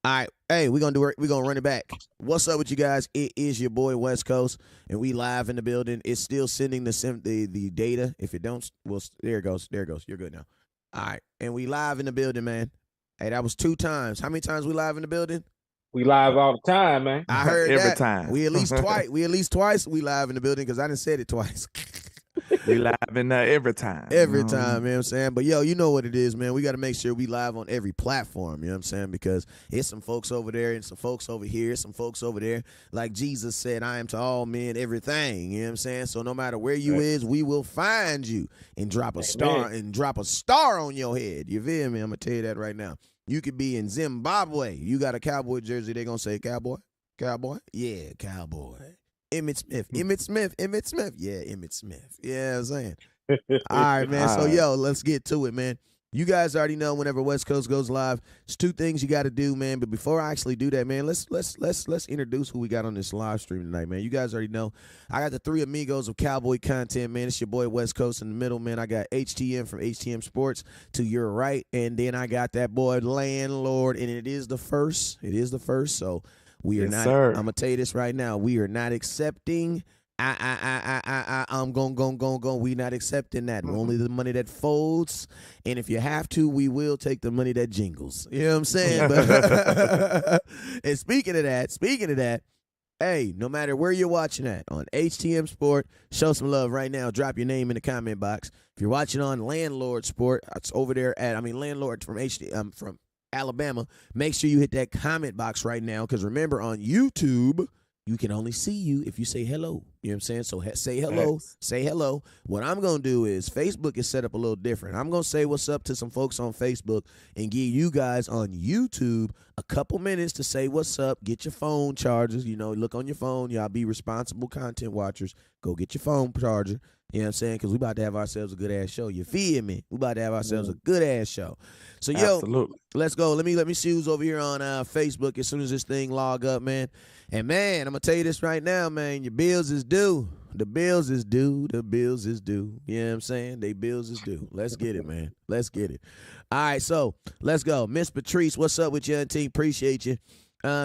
All right. Hey, we're gonna do it. We're gonna run it back. What's up with you guys? It is your boy West Coast, and we live in the building. It's still sending the data. If it don't, well, there it goes. There it goes. You're good now. All right. And we live in the building, man. Hey, that was 2 times. How many times we live in the building? We live all the time, man. I heard every that. time. We at least twice. We live in the building because I done said it twice. We live in there every time. Every time, you know what I'm saying? But, yo, you know what it is, man. We got to make sure we live on every platform, you know what I'm saying? Because it's some folks over there and some folks over here, some folks over there. Like Jesus said, I am to all men everything, you know what I'm saying? So no matter where you is, we will find you and drop a star on your head. You feel me? I'm going to tell you that right now. You could be in Zimbabwe. You got a Cowboy jersey, they going to say, Cowboy? Cowboy? Yeah, Cowboy. Emmett Smith. Yeah, Emmett Smith. Yeah, I'm saying. All right, man. So, yo, let's get to it, man. You guys already know whenever West Coast goes live, it's 2 things you got to do, man. But before I actually do that, man, let's introduce who we got on this live stream tonight, man. You guys already know I got the 3 amigos of Cowboy content, man. It's your boy West Coast in the middle, man. I got HTM from HTM Sports to your right, and then I got that boy LandLord, and it is the first. So we are not. Sir. I'm gonna tell you this right now. We are not accepting. I'm going. We not accepting that. Only the money that folds, and if you have to, we will take the money that jingles. You know what I'm saying? But and speaking of that, hey, no matter where you're watching at on HTM Sport, show some love right now. Drop your name in the comment box. If you're watching on LandLord Sport, it's over there at LandLord from Alabama. Make sure you hit that comment box right now, because remember, on YouTube, you can only see you if you say hello. You know what I'm saying? So say hello. Yes. Say hello. What I'm going to do is, Facebook is set up a little different. I'm going to say what's up to some folks on Facebook and give you guys on YouTube a couple minutes to say what's up. Get your phone chargers. You know, look on your phone. Y'all be responsible content watchers. Go get your phone charger. You know what I'm saying? Because we about to have ourselves a good-ass show. You feel me? We about to have ourselves a good-ass show. So, yo, Absolutely. Let's go. Let me see who's over here on Facebook as soon as this thing log up, man. And, man, I'm going to tell you this right now, man. Your bills is due. The bills is due. The bills is due. You know what I'm saying? They bills is due. Let's get it, man. Let's get it. All right, so let's go. Miss Patrice, what's up with you, auntie? Appreciate you.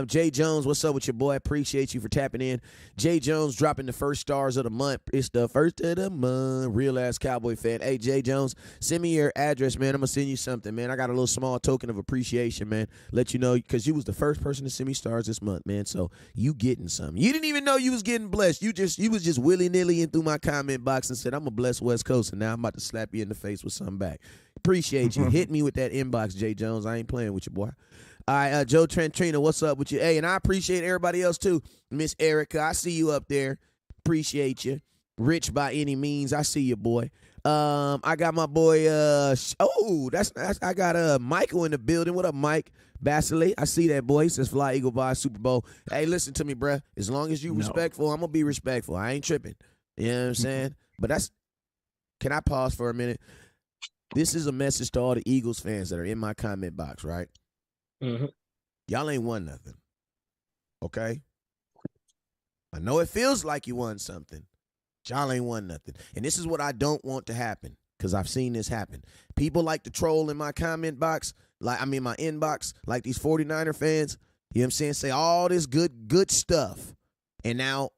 Jay Jones, what's up with your boy? Appreciate you for tapping in. Jay Jones dropping the first stars of the month. It's the first of the month. Real ass Cowboy fan. Hey, Jay Jones, send me your address, man. I'm going to send you something, man. I got a little small token of appreciation, man. Let you know, because you was the first person to send me stars this month, man. So you getting something. You didn't even know you was getting blessed. You was just willy-nilly in through my comment box and said, I'm a blessed West Coast, and now I'm about to slap you in the face with something back. Appreciate you. Hit me with that inbox, Jay Jones. I ain't playing with you, boy. All right, Joe Trentrina, what's up with you? Hey, and I appreciate everybody else, too. Miss Erica, I see you up there. Appreciate you. Rich by any means, I see you, boy. I got my boy, I got Michael in the building. What up, Mike? Basile, I see that, boy. He says Fly Eagle by Super Bowl. Hey, listen to me, bruh. As long as you respectful, I'm going to be respectful. I ain't tripping. You know what I'm saying? But can I pause for a minute? This is a message to all the Eagles fans that are in my comment box, right? Mm-hmm. Y'all ain't won nothing, okay? I know it feels like you won something. Y'all ain't won nothing. And this is what I don't want to happen, because I've seen this happen. People like to troll in my comment box, my inbox, like these 49er fans, you know what I'm saying, say all this good stuff. And now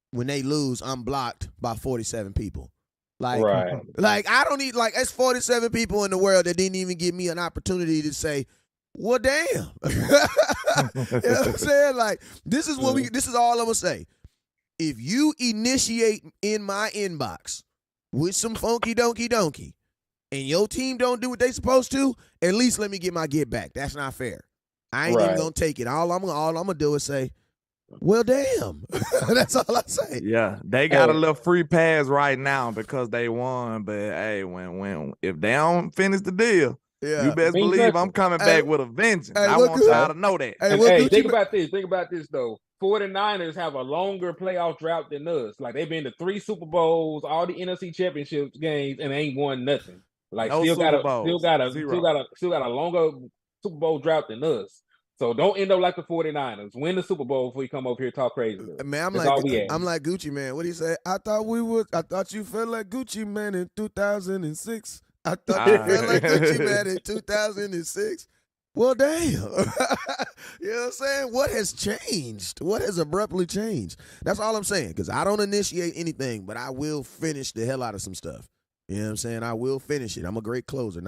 when they lose, I'm blocked by 47 people. Like, right. Like I don't need, like, it's 47 people in the world that didn't even give me an opportunity to say, well, damn. You know what I'm saying? Like, this is all I'm going to say. If you initiate in my inbox with some funky donkey and your team don't do what they supposed to, at least let me get my get back. That's not fair. I ain't even going to take it. All I'm going to do is say, well, damn. That's all I say. Yeah, they got a little free pass right now because they won. But, hey, if they don't finish the deal, you best believe I'm coming back with a vengeance. I want y'all to know that. Think about this. Think about this, though. 49ers have a longer playoff drought than us. Like, they've been to 3 Super Bowls, all the NFC Championship games, and they ain't won nothing. Like, still got a longer Super Bowl drought than us. So don't end up like the 49ers. Win the Super Bowl before you come over here and talk crazy. Man, I'm like Gucci Man. What do you say? I thought you felt like Gucci Man in 2006. I thought you felt like Gucci Man in 2006. Well, damn. You know You know what I'm saying? What has changed? What has abruptly changed? That's all I'm saying, because I don't initiate anything, but I will finish the hell out of some stuff. You know what I'm saying? I will finish it. I'm a great closer. I'm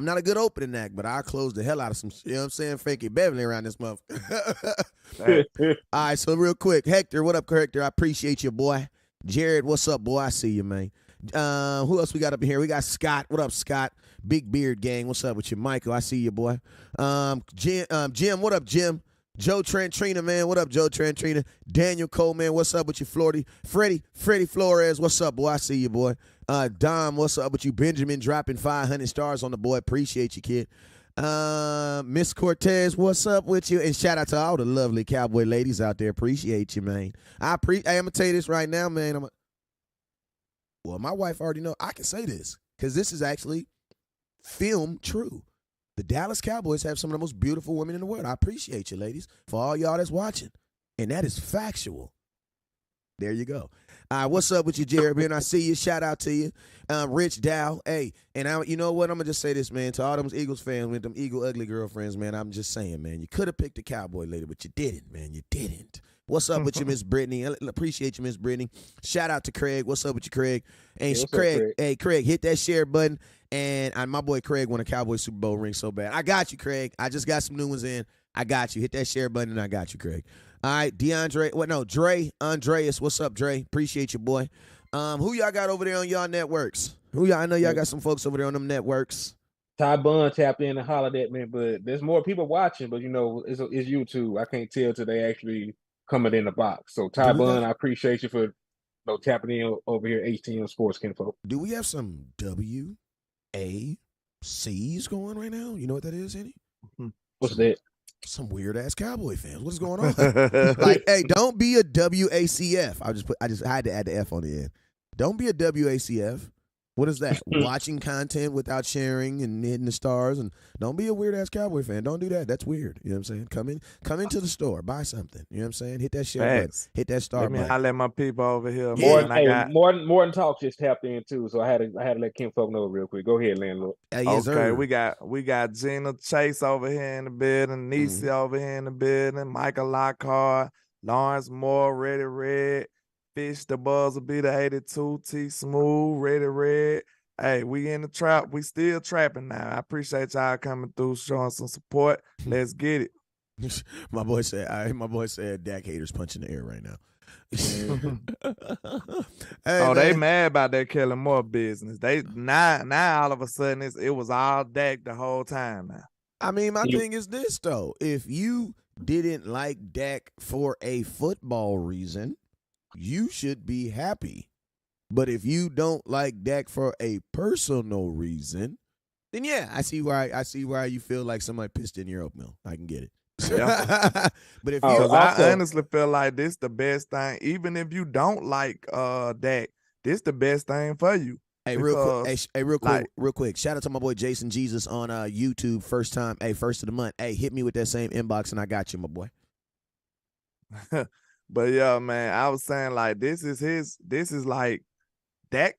not a good opening act, but I'll close the hell out of some, you know what I'm saying? Frankie Beverly around this month. All right, so real quick. Hector, what up, Hector? I appreciate you, boy. Jared, what's up, boy? I see you, man. Who else we got up in here? We got Scott. What up, Scott? Big Beard Gang. What's up with you? Michael, I see you, boy. Jim, what up, Jim? Joe Trantrina, man. What up, Joe Trantrina? Daniel Cole, man. What's up with you, Freddie Flores. What's up, boy? I see you, boy. Dom, what's up with you? Benjamin dropping 500 stars on the boy. Appreciate you, kid. Miss Cortez, what's up with you? And shout out to all the lovely cowboy ladies out there. Appreciate you, man. I'm gonna tell you this right now, man. Well, my wife already know. I can say this because this is actually film true. The Dallas Cowboys have some of the most beautiful women in the world. I appreciate you, ladies, for all y'all that's watching. And that is factual. There you go. What's up with you, Jared? Man, I see you. Shout out to you. Rich Dow. Hey, and you know what? I'm going to just say this, man. To all them Eagles fans with them Eagle ugly girlfriends, man, I'm just saying, man, you could have picked a Cowboy lady, but you didn't, man. You didn't. What's up with you, Miss Brittany? I appreciate you, Miss Brittany. Shout out to Craig. What's up with you, Craig? Hey, Craig. Hey, Craig, hit that share button. And my boy Craig won a Cowboy Super Bowl ring so bad. I got you, Craig. I just got some new ones in. I got you. Hit that share button, and I got you, Craig. All right, Dre Andreas. What's up, Dre? Appreciate you, boy. Who y'all got over there on y'all networks? I know y'all got some folks over there on them networks. Ty Bun tapped in and hollered at me, but there's more people watching, but it's YouTube. I can't tell till they actually coming in the box. So Ty Bun, I appreciate you for tapping in over here, HTM Sports Kinfolk. Do we have some WACs going right now? You know what that is, Andy? What's that? Some weird ass Cowboy fans. What is going on? Like, hey, don't be a WACF. I just had to add the F on the end. Don't be a WACF. What is that? Watching content without sharing and hitting the stars, and don't be a weird ass Cowboy fan. Don't do that. That's weird. You know what I'm saying? Come into the store, buy something. You know what I'm saying? Hit that share button. Hit that star button. I let my people over here. Morton Talk just tapped in too, so I had to let Kim folk know real quick. Go ahead, landlord. Yes, okay, we got Gina Chase over here in the building, Niecy over here in the building, Michael Lockhart, Lawrence Moore, Ready Red. Fish the Buzzer Beater 82, T Smooth, Ready Red. Hey, we in the trap. We still trapping now. I appreciate y'all coming through, showing some support. Let's get it. My boy said Dak haters punching the air right now. Hey, they mad about that Kellen Moore business. They now all of a sudden it was all Dak the whole time now. I mean, my thing is this though. If you didn't like Dak for a football reason, you should be happy. But if you don't like Dak for a personal reason, then yeah, I see why you feel like somebody pissed in your oatmeal. I can get it. Yeah. But if I honestly feel like this the best thing, even if you don't like Dak, this the best thing for you. Hey, real quick. Shout out to my boy Jason Jesus on YouTube. First of the month. Hey, hit me with that same inbox and I got you, my boy. But yeah, man, I was saying like this is like that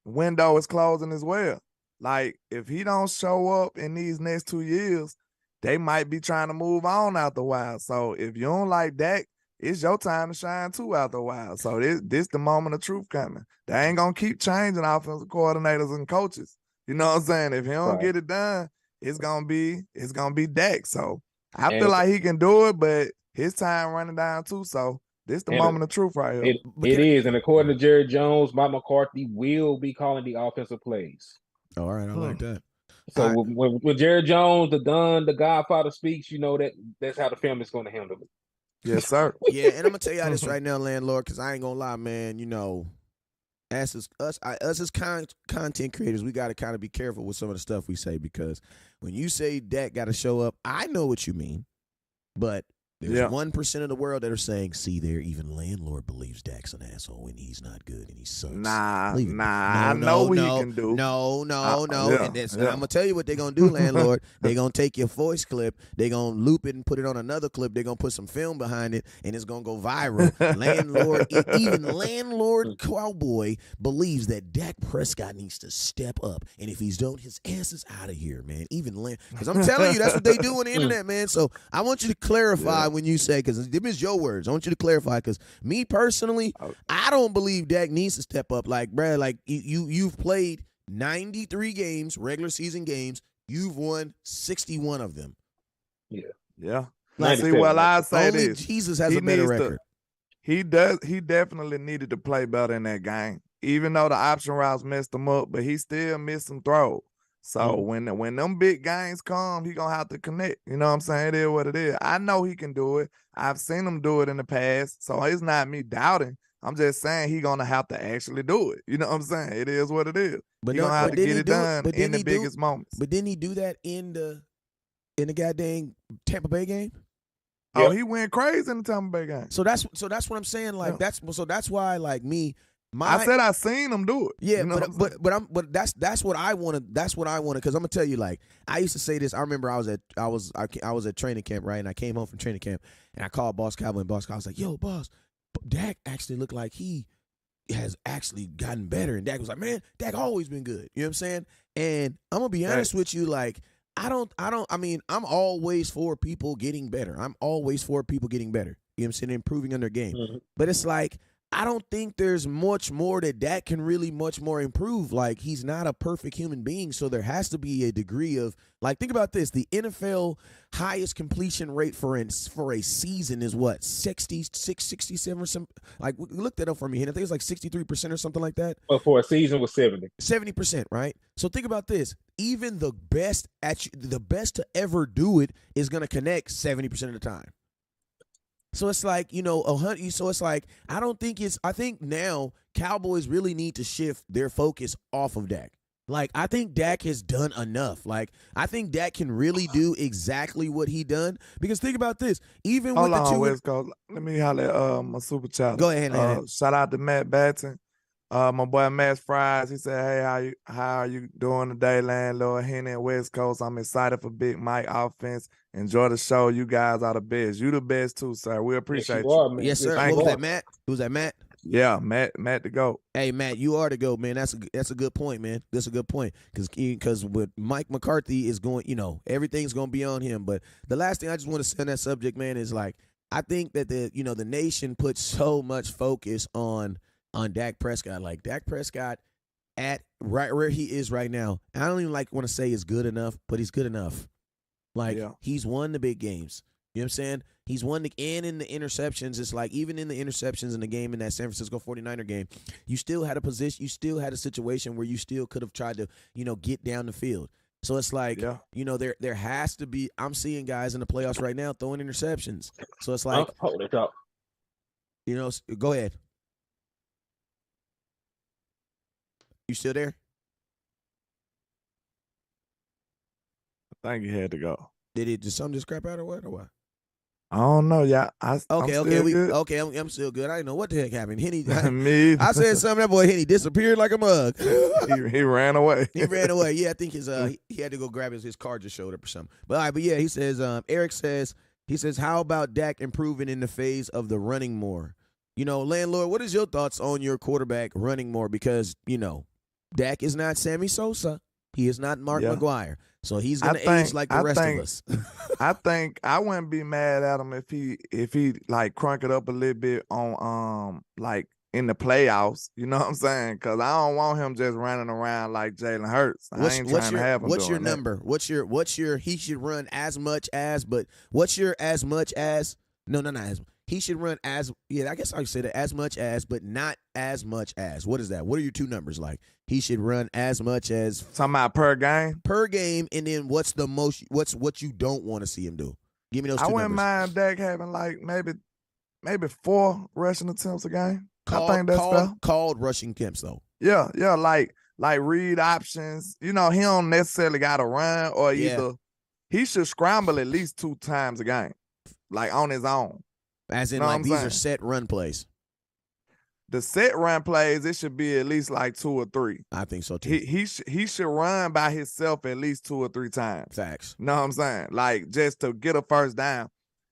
window is closing as well. Like if he don't show up in these next 2 years, they might be trying to move on after a while. So if you don't like Dak, it's your time to shine too after a while. So this the moment of truth coming. They ain't gonna keep changing offensive coordinators and coaches. You know what I'm saying? If he don't get it done, it's gonna be Dak. So I feel like he can do it, but his time running down too, so this the moment of truth right here. It is, and according to Jerry Jones, Mike McCarthy will be calling the offensive plays. All right, I like that. So when Jerry Jones, the Godfather speaks, that's how the family's going to handle it. Yes, sir. Yeah, and I'm gonna tell y'all this right now, landlord, because I ain't gonna lie, man. Us as content creators, we got to kind of be careful with some of the stuff we say, because when you say Dak got to show up, I know what you mean, but There's 1% of the world that are saying, see there, even LandLord believes Dak's an asshole and he's not good and he sucks. I know what he can do. No. And I'm going to tell you what they're going to do, LandLord. They're going to take your voice clip, they're going to loop it and put it on another clip, they're going to put some film behind it, and it's going to go viral. Even LandLord Cowboy believes that Dak Prescott needs to step up. And if he's don't, his ass is out of here, man. Because I'm telling you, that's what they do on the internet, man. So I want you to clarify when you say, because them is your words. I want you to clarify, because me personally, I don't believe Dak needs to step up. Like, Brad, like you've played 93 games, regular season games. You've won 61 of them. Yeah. See, well, I say only this. Jesus has a better record. He definitely needed to play better in that game. Even though the option routes messed him up, but he still missed some throws. So when them big games come, he gonna have to connect. You know what I'm saying? It is what it is. I know he can do it. I've seen him do it in the past. So it's not me doubting. I'm just saying he gonna have to actually do it. You know what I'm saying? It is what it is. But he gonna have to get it done in the biggest moments. But didn't he do that in the goddamn Tampa Bay game? Oh, he went crazy in the Tampa Bay game. So that's what I'm saying. Like that's why, like me. I said I seen him do it. Yeah, you know but that's what I wanted. That's what I wanted, because I'm gonna tell you, like, I used to say this. I remember I was at training camp, right? And I came home from training camp and I called Boss Cowboy, and Boss Cowboy was like, "Yo, boss, Dak actually looked like he has actually gotten better." And Dak was like, "Man, Dak always been good." You know what I'm saying? And I'm gonna be honest with you, like, I mean, I'm always for people getting better. I'm always for people getting better. You know what I'm saying? Improving on their game. Mm-hmm. But it's like, I don't think there's much more that Dak can really much more improve. Like, he's not a perfect human being, so there has to be a degree of, like, think about this. The NFL highest completion rate for a season is what, 67 or something? Like, look that up for me. I think it's like 63% or something like that. But for a season was 70%, right? So think about this. Even the best to ever do it is going to connect 70% of the time. So it's like, you know, so it's like, I think now Cowboys really need to shift their focus off of Dak. Like, I think Dak has done enough. Like, I think Dak can really do exactly what he done. Because think about this. Even with the two... West Coast. Let me holler at my super chat. Go ahead. Shout out to Matt Batson. My boy Matt Fries, he said, "Hey, how are you doing today, LandLord? Henny and West Coast. I'm excited for Big Mike offense. Enjoy the show. You guys are the best. You the best too, sir. We appreciate you." Yes, sir. What was that, Matt? Who was that, Matt? Yeah, Matt the GOAT. Hey, Matt, you are the GOAT, man. That's a good point, man. That's a good point. Because with Mike McCarthy is going, you know, everything's going to be on him. But the last thing I just want to say on that subject, man, is like, I think that the nation puts so much focus on Dak Prescott. Like, Dak Prescott at right where he is right now, I don't even want to say is good enough, but he's good enough. Like, he's won the big games. You know what I'm saying? He's won and in the interceptions, it's like, even in the interceptions in the game, in that San Francisco 49er game, you still had a situation where you still could have tried to, you know, get down the field. So it's like, you know, there has to be, I'm seeing guys in the playoffs right now throwing interceptions. So it's like, hold it up. You know, go ahead. You still there? I think he had to go. Did something just crap out or what? I don't know. Yeah. I'm still good. I didn't know what the heck happened. Henny, I said something. That boy Henny disappeared like a mug. he ran away. He ran away. Yeah, I think he had to go grab his car just showed up or something. But all right, but yeah, he says. Eric says, how about Dak improving in the phase of the running more? You know, LandLord, what is your thoughts on your quarterback running more? Because, you know, Dak is not Sammy Sosa. He is not Mark McGuire. So he's going to age like the rest of us. I think I wouldn't be mad at him if he like crunk it up a little bit on like in the playoffs. You know what I'm saying? Because I don't want him just running around like Jalen Hurts. I ain't trying to have him. What's your number? What's your he should run as much as, but what's your as much as? No, not as. He should run as, I guess I could say that, as much as, but not as much as. What is that? What are your two numbers like? He should run as much as. Talking about per game? Per game, and then what's the most, what you don't want to see him do? Give me those two numbers. I wouldn't mind Dak having like maybe 4 rushing attempts a game. I think that's fair. Called rushing attempts, though. Yeah, like read options. You know, he don't necessarily got to run or either. He should scramble at least 2 times a game. like on his own. As in, like, these are set run plays. The set run plays, it should be at least like 2 or 3. I think so too. He should run by himself at least 2 or 3 times. Facts. You know what I'm saying? Like, just to get a first down.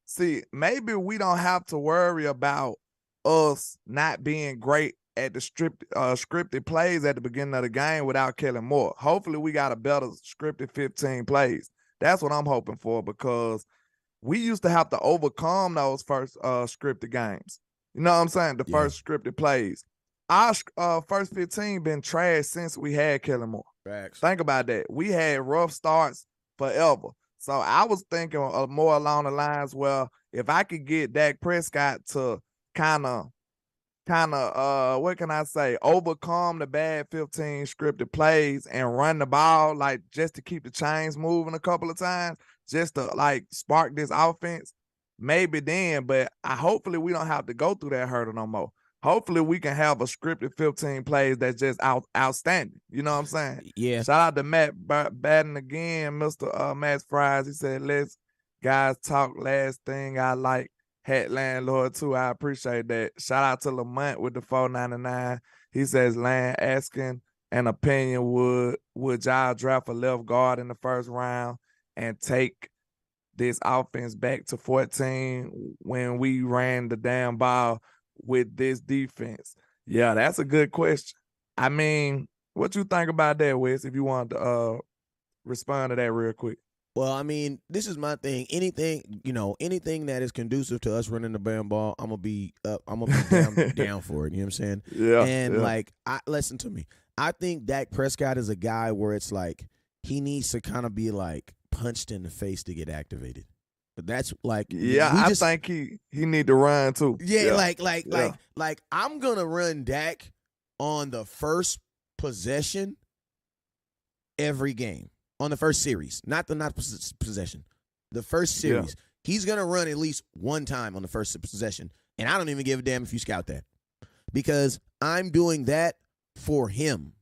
See, maybe we don't have to worry about us not being great at the scripted plays at the beginning of the game without Kellen Moore. Hopefully we got a better scripted 15 plays. That's what I'm hoping for, because we used to have to overcome those first scripted games. You know what I'm saying? The first scripted plays. Our first 15 been trash since we had Kellen Moore. Facts. Think about that. We had rough starts forever. So I was thinking more along the lines, well, if I could get Dak Prescott to kind of, what can I say, overcome the bad 15 scripted plays and run the ball, like, just to keep the chains moving a couple of times, just to, like, spark this offense, maybe then. But hopefully we don't have to go through that hurdle no more. Hopefully we can have a scripted 15 plays that's just outstanding. You know what I'm saying? Yeah. Shout out to Matt Batten again, Mr. Matt Fries. He said, let's guys talk. Last thing I like, hat LandLord too. I appreciate that. Shout out to Lamont with the $4.99. He says, Land asking an opinion, would y'all draft a left guard in the first round and take this offense back to 14 when we ran the damn ball with this defense? Yeah, that's a good question. I mean, what you think about that, Wes, if you want to respond to that real quick? Well, I mean, this is my thing. Anything that is conducive to us running the damn ball, I'm gonna be down for it. You know what I'm saying? Yeah. And like, listen to me. I think Dak Prescott is a guy where it's like he needs to kind of be like punched in the face to get activated. But that's like, I think he need to run too. Yeah, like I'm gonna run Dak on the first possession every game. On the first series, not possession. The first series. He's going to run at least one time on the first possession. And I don't even give a damn if you scout that. Because I'm doing that for him.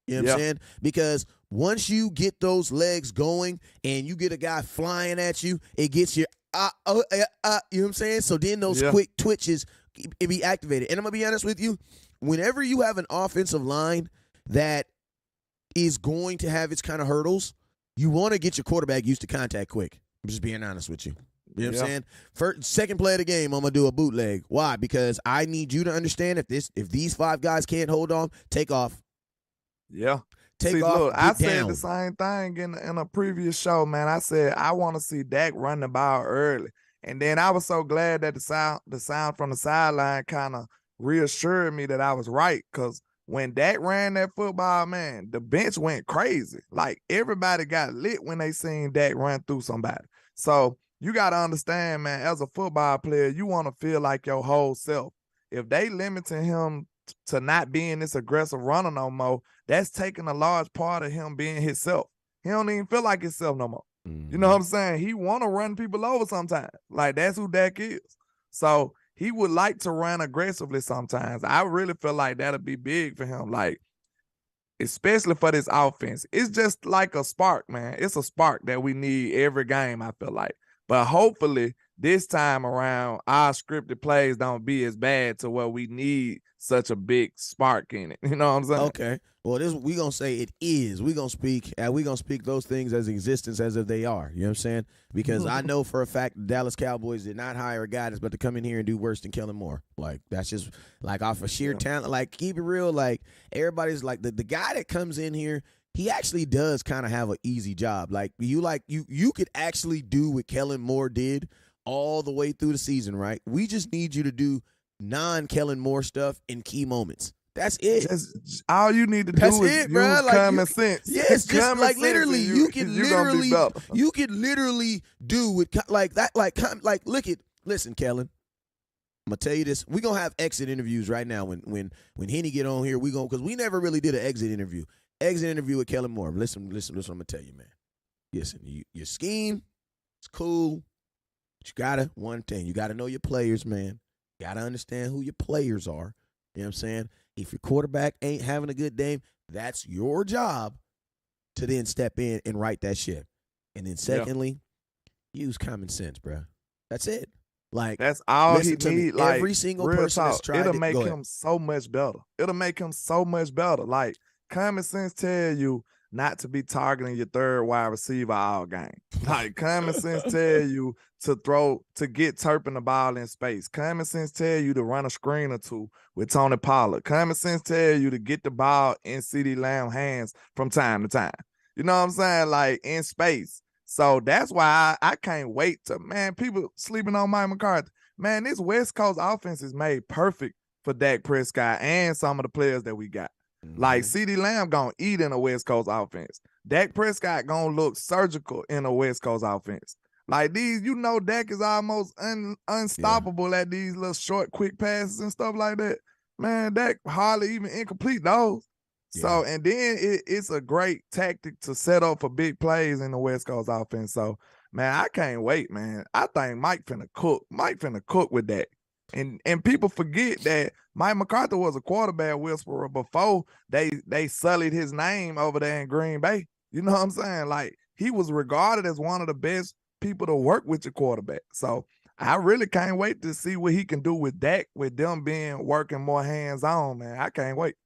You know what I'm saying? Because once you get those legs going and you get a guy flying at you, it gets your, you know what I'm saying? So then those quick twitches, it be activated. And I'm going to be honest with you, whenever you have an offensive line that is going to have its kind of hurdles, you want to get your quarterback used to contact quick. I'm just being honest with you. You know what I'm saying? Second play of the game, I'm going to do a bootleg. Why? Because I need you to understand if these 5 guys can't hold on, take off. Yeah. Take off. Look, I said the same thing in a previous show, man. I said I want to see Dak run the ball early. And then I was so glad that the sound from the sideline kind of reassured me that I was right, because when Dak ran that football, man, the bench went crazy. Like, everybody got lit when they seen Dak run through somebody. So you got to understand, man, as a football player, you want to feel like your whole self. If they limiting him to not being this aggressive runner no more, that's taking a large part of him being himself. He don't even feel like himself no more. Mm-hmm. You know what I'm saying? He want to run people over sometimes. Like, that's who Dak is. So he would like to run aggressively sometimes. I really feel like that'll be big for him, like, especially for this offense. It's just like a spark, man. It's a spark that we need every game, I feel like. But hopefully this time around, our scripted plays don't be as bad to where we need such a big spark in it. You know what I'm saying? Okay. Well, we gonna say it is. We gonna speak those things as existence as if they are. You know what I'm saying? Because I know for a fact the Dallas Cowboys did not hire a guy that's about to come in here and do worse than Kellen Moore. Like, that's just like off of sheer talent. Like, keep it real. Like, everybody's like the guy that comes in here, he actually does kind of have an easy job. Like, you could actually do what Kellen Moore did all the way through the season, right? We just need you to do non-Kellen Moore stuff in key moments. That's it. All you need to do is use common sense. Yeah, it's just like literally, you can literally do it like that. Like listen, Kellen. I'm gonna tell you this. We're gonna have exit interviews right now. When Henny get on here, because we never really did an exit interview. Exit interview with Kellen Moore. Listen. What I'm gonna tell you, man. Listen, your scheme, it's cool. But you gotta you gotta know your players, man. You gotta understand who your players are. You know what I'm saying? If your quarterback ain't having a good game, that's your job to then step in and right that ship. And then secondly, use common sense, bro. That's it. Like, that's all he to need. me, Like, every single real person talk, that's tried it'll to make go him ahead. so much better. It'll make him so much better. Like, common sense tell you not to be targeting your third wide receiver all game. Like, common sense tell you to get Turpin the ball in space. Common sense tell you to run a screen or two with Tony Pollard. Common sense tell you to get the ball in CeeDee Lamb hands from time to time. You know what I'm saying? Like, in space. So that's why I can't wait to, man, people sleeping on Mike McCarthy. Man, this West Coast offense is made perfect for Dak Prescott and some of the players that we got. Like, CeeDee Lamb gonna eat in a West Coast offense. Dak Prescott gonna look surgical in a West Coast offense. Like, these, you know, Dak is almost unstoppable at these little short, quick passes and stuff like that. Man, Dak hardly even incomplete those. So, and then it's a great tactic to set up for big plays in the West Coast offense. So, man, I can't wait, man. I think Mike finna cook. Mike finna cook with that. And people forget that Mike McCarthy was a quarterback whisperer before they sullied his name over there in Green Bay. You know what I'm saying? Like, he was regarded as one of the best people to work with your quarterback. So I really can't wait to see what he can do with Dak, with them working more hands-on, man. I can't wait.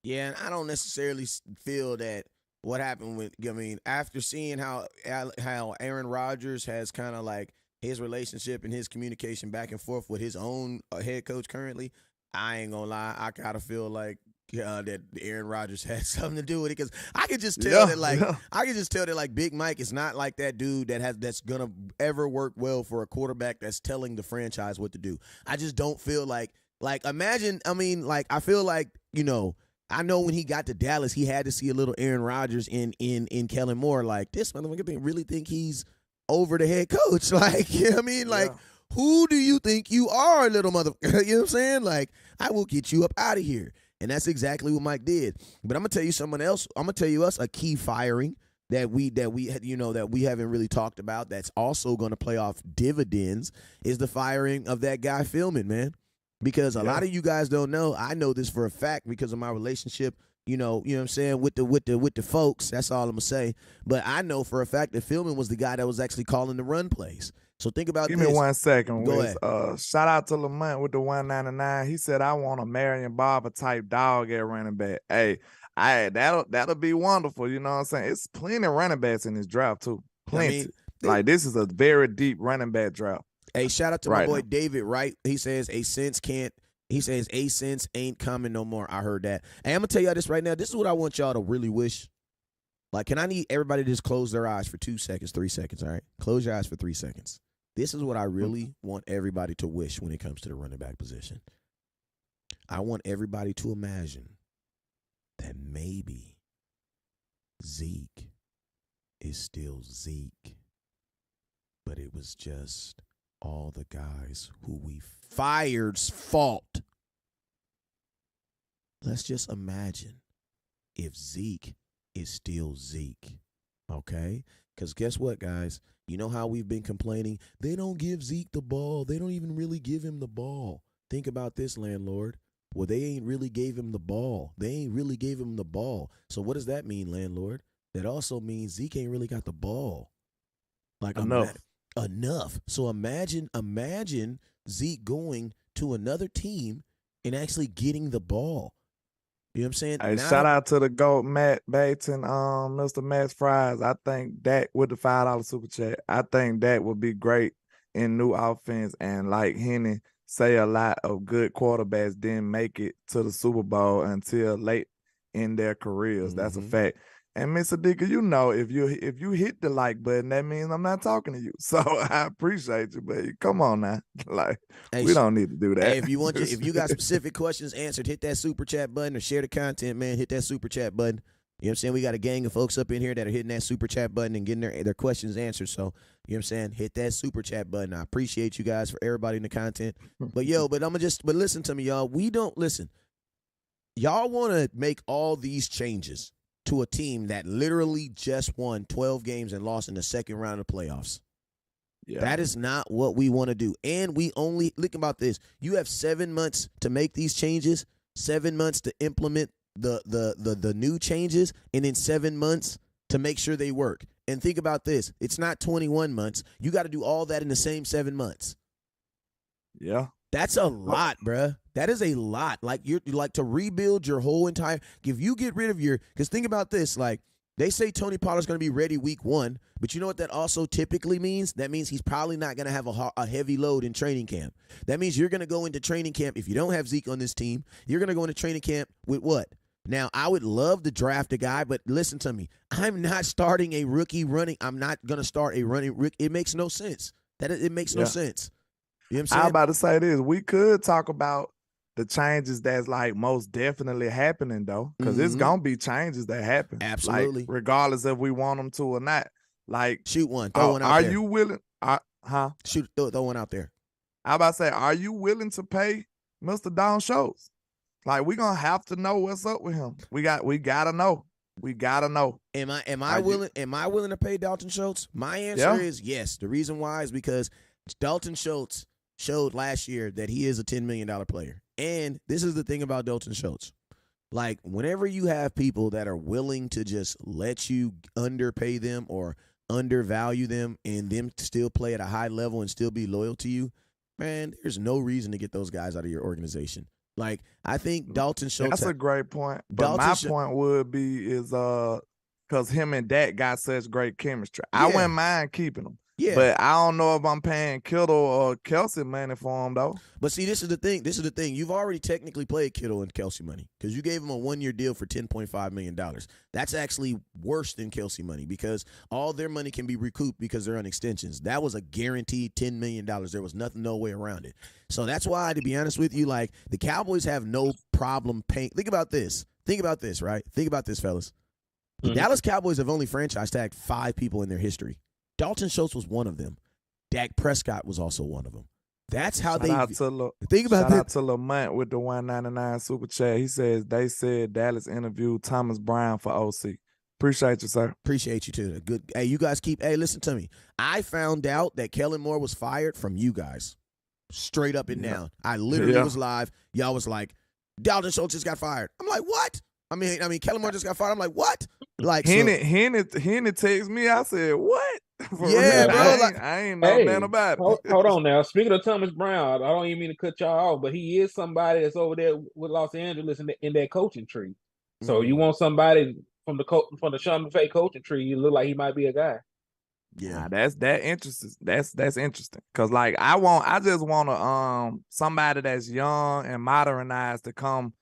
Yeah, and I don't necessarily feel that what happened with, I mean, after seeing how Aaron Rodgers has kind of like his relationship and his communication back and forth with his own head coach currently, I ain't gonna lie, I kind of feel like that Aaron Rodgers had something to do with it, because I could just tell that Big Mike is not like that dude that's gonna ever work well for a quarterback that's telling the franchise what to do. I just don't feel like imagine, I mean, like, I feel like, you know, I know when he got to Dallas, he had to see a little Aaron Rodgers in Kellen Moore. Like, this motherfucker really think he's over the head coach. Like, you know what I mean? Like, who do you think you are, little motherfucker? You know what I'm saying? Like, I will get you up out of here. And that's exactly what Mike did. But I'm gonna tell you someone else. I'm gonna tell you a key firing that we haven't really talked about. That's also gonna play off dividends is the firing of that guy Philman, man. Because a lot of you guys don't know. I know this for a fact because of my relationship, you know what I'm saying, with the folks. That's all I'm gonna say. But I know for a fact that Philman was the guy that was actually calling the run plays. So think about this. Give me 1 second. Go ahead. Shout out to Lamont with the 199. He said, I want a Marion Barber type dog at running back. Hey, that'll be wonderful. You know what I'm saying? It's plenty of running backs in this draft too. Plenty. I mean, like, this is a very deep running back draft. Hey, shout out to my boy David Wright. He says a sense ain't coming no more. I heard that. Hey, I'm gonna tell y'all this right now. This is what I want y'all to really wish. Like, can I need everybody to just close their eyes for 2 seconds, 3 seconds, all right? Close your eyes for 3 seconds. This is what I really want everybody to wish when it comes to the running back position. I want everybody to imagine that maybe Zeke is still Zeke, but it was just all the guys who we fired's fault. Let's just imagine if Zeke is still Zeke, okay? Because guess what, guys? You know how we've been complaining? They don't give Zeke the ball. They don't even really give him the ball. Think about this, landlord. Well, they ain't really gave him the ball. So what does that mean, landlord? That also means Zeke ain't really got the ball. Like, enough. So imagine Zeke going to another team and actually getting the ball. You know what I'm saying? Hey, shout out to the GOAT, Matt Bates and Mr. Matt Fries. I think Dak with the $5 super chat. I think Dak would be great in new offense, and like Henny say, a lot of good quarterbacks didn't make it to the Super Bowl until late in their careers. That's a fact. And Mr. Dicker, you know, if you hit the like button, that means I'm not talking to you. So I appreciate you, but come on now. Like, hey, we don't need to do that. Hey, if you got specific questions answered, hit that super chat button or share the content, man. Hit that super chat button. You know what I'm saying? We got a gang of folks up in here that are hitting that super chat button and getting their questions answered. So, you know what I'm saying? Hit that super chat button. I appreciate you guys, for everybody in the content. But but listen to me, y'all. We don't listen. Y'all want to make all these changes to a team that literally just won 12 games and lost in the second round of playoffs. Yeah. That is not what we want to do. And we only, look about this. You have 7 months to make these changes, 7 months to implement the new changes, and then 7 months to make sure they work. And think about this. It's not 21 months. You got to do all that in the same 7 months. Yeah. That's a lot, bruh. That is a lot. Like, you're like, to rebuild your whole entire, if you get rid of because think about this, like, they say Tony Pollard's going to be ready week 1, but you know what that also typically means? That means he's probably not going to have a heavy load in training camp. That means you're going to go into training camp, if you don't have Zeke on this team, you're going to go into training camp with what? Now, I would love to draft a guy, but listen to me. I'm not starting a rookie running. I'm not going to start a running rookie. It makes no sense. It makes no sense. You know what I'm saying? I'm about to say this. We could talk about the changes that's like most definitely happening though, because it's gonna be changes that happen. Absolutely, like, regardless if we want them to or not. Like, shoot one, throw one out there. Are you willing? Throw one out there. I about to say, are you willing to pay Mr. Don Schultz? Like, we gonna have to know what's up with him. We gotta know. We gotta know. Am I willing to pay Dalton Schultz? My answer is yes. The reason why is because Dalton Schultz showed last year that he is a $10 million player. And this is the thing about Dalton Schultz. Like, whenever you have people that are willing to just let you underpay them or undervalue them and them still play at a high level and still be loyal to you, man, there's no reason to get those guys out of your organization. Like, I think Dalton Schultz. That's a great point. But my point would be is because him and Dak got such great chemistry. I wouldn't mind keeping them. Yeah. But I don't know if I'm paying Kittle or Kelsey money for him, though. But see, this is the thing. You've already technically played Kittle and Kelsey money because you gave him a 1-year deal for $10.5 million. That's actually worse than Kelsey money because all their money can be recouped because they're on extensions. That was a guaranteed $10 million. There was no way around it. So that's why, to be honest with you, like, the Cowboys have no problem paying. Think about this, right? Think about this, fellas. The Dallas Cowboys have only franchise tagged 5 people in their history. Dalton Schultz was one of them. Dak Prescott was also one of them. That's how think about that. Shout out to Lamont with the $1.99 super chat. He says they said Dallas interviewed Thomas Brown for OC. Appreciate you, sir. Appreciate you too. Good. Hey, you guys listen to me. I found out that Kellen Moore was fired from you guys. Straight up and down. I literally was live. Y'all was like, Dalton Schultz just got fired. I'm like, what? I mean, Kellen Moore just got fired. I'm like, what? Like, Henny texts me. I said, what? Bro. I ain't know nothing about it. Hold on now. Speaking of Thomas Brown, I don't even mean to cut y'all off, but he is somebody that's over there with Los Angeles in that coaching tree. So you want somebody from the Sean McVay coaching tree, you look like he might be a guy. Yeah, that's interesting. That's interesting. Cause like I just want somebody that's young and modernized to come,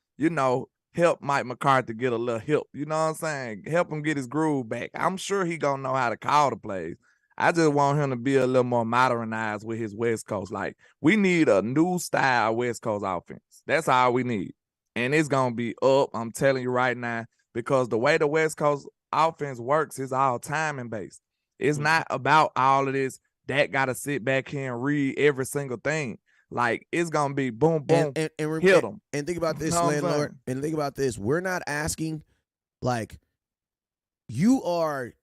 help Mike McCarthy get a little help. You know what I'm saying? Help him get his groove back. I'm sure he gonna know how to call the plays. I just want him to be a little more modernized with his West Coast. Like, we need a new style West Coast offense. That's all we need. And it's gonna be up, I'm telling you right now, because the way the West Coast offense works is all timing based. It's not about all of this. Dak gotta sit back here and read every single thing. Like, it's gonna be boom, boom, hit them. And think about this, LandLord. And think about this. We're not asking, like, you are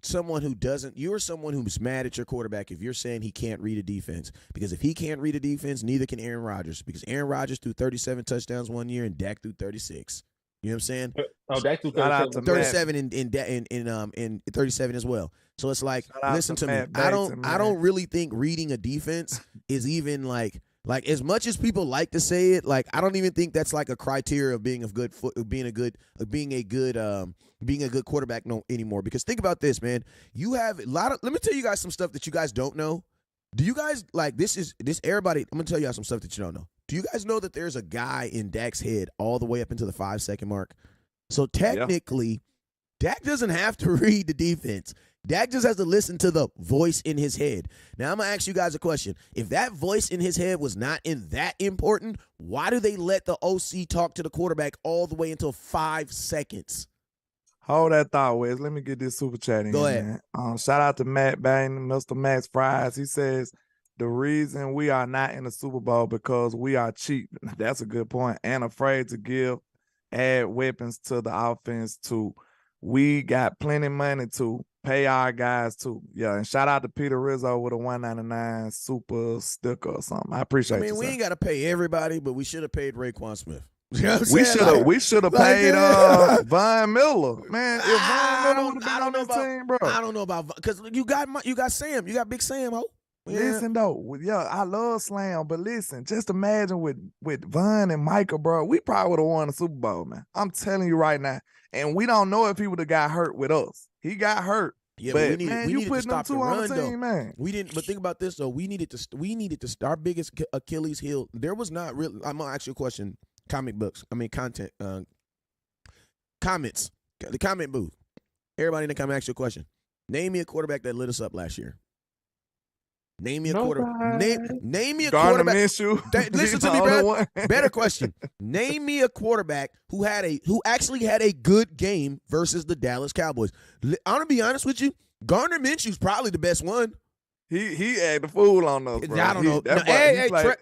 someone who's mad at your quarterback if you're saying he can't read a defense. Because if he can't read a defense, neither can Aaron Rodgers. Because Aaron Rodgers threw 37 touchdowns one year and Dak threw 36. You know what I'm saying? Oh, Dak threw 37 and 37 as well. So it's like, listen to me. I don't really think reading a defense is even like as much as people like to say it, like, I don't even think that's like a criteria of being a good quarterback anymore. Because think about this, man. You have let me tell you guys some stuff that you guys don't know. Do you guys everybody, I'm gonna tell you guys some stuff that you don't know. Do you guys know that there's a guy in Dak's head all the way up into the 5-second mark? So technically, Dak doesn't have to read the defense. Dak just has to listen to the voice in his head. Now, I'm going to ask you guys a question. If that voice in his head was not that important, why do they let the OC talk to the quarterback all the way until 5 seconds? Hold that thought, Wes. Let me get this super chat in. Go ahead. Man. Shout out to Matt Bain, Mr. Max Fries. He says, the reason we are not in the Super Bowl because we are cheap. That's a good point. And afraid to add weapons to the offense too. We got plenty of money to pay our guys too. Yeah, and shout out to Peter Rizzo with a $1.99 super sticker or something. I appreciate it. We ain't got to pay everybody, but we should have paid Raekwon Smith. You know we should have paid Von Miller. Man, if Von Miller would have been on this team, bro. I don't know about, because you got Sam. You got Big Sam, ho. Listen though, I love Slam, but listen, just imagine with Von and Micah, bro, we probably would have won the Super Bowl, man. I'm telling you right now, and we don't know if he would have got hurt with us. He got hurt. Yeah, but we needed to stop the run, though. Man. We didn't. But think about this though. We needed to. Our biggest Achilles heel. There was not really. I'm gonna ask you a question. Comments. The comment booth. Everybody in the comment, ask you a question. Name me a quarterback that lit us up last year. Name me a quarterback. Name me a quarterback. Listen to me, bro. Better question. Name me a quarterback who actually had a good game versus the Dallas Cowboys. I'm gonna be honest with you. Gardner Minshew's probably the best one. He had the fool on us, bro. I don't know.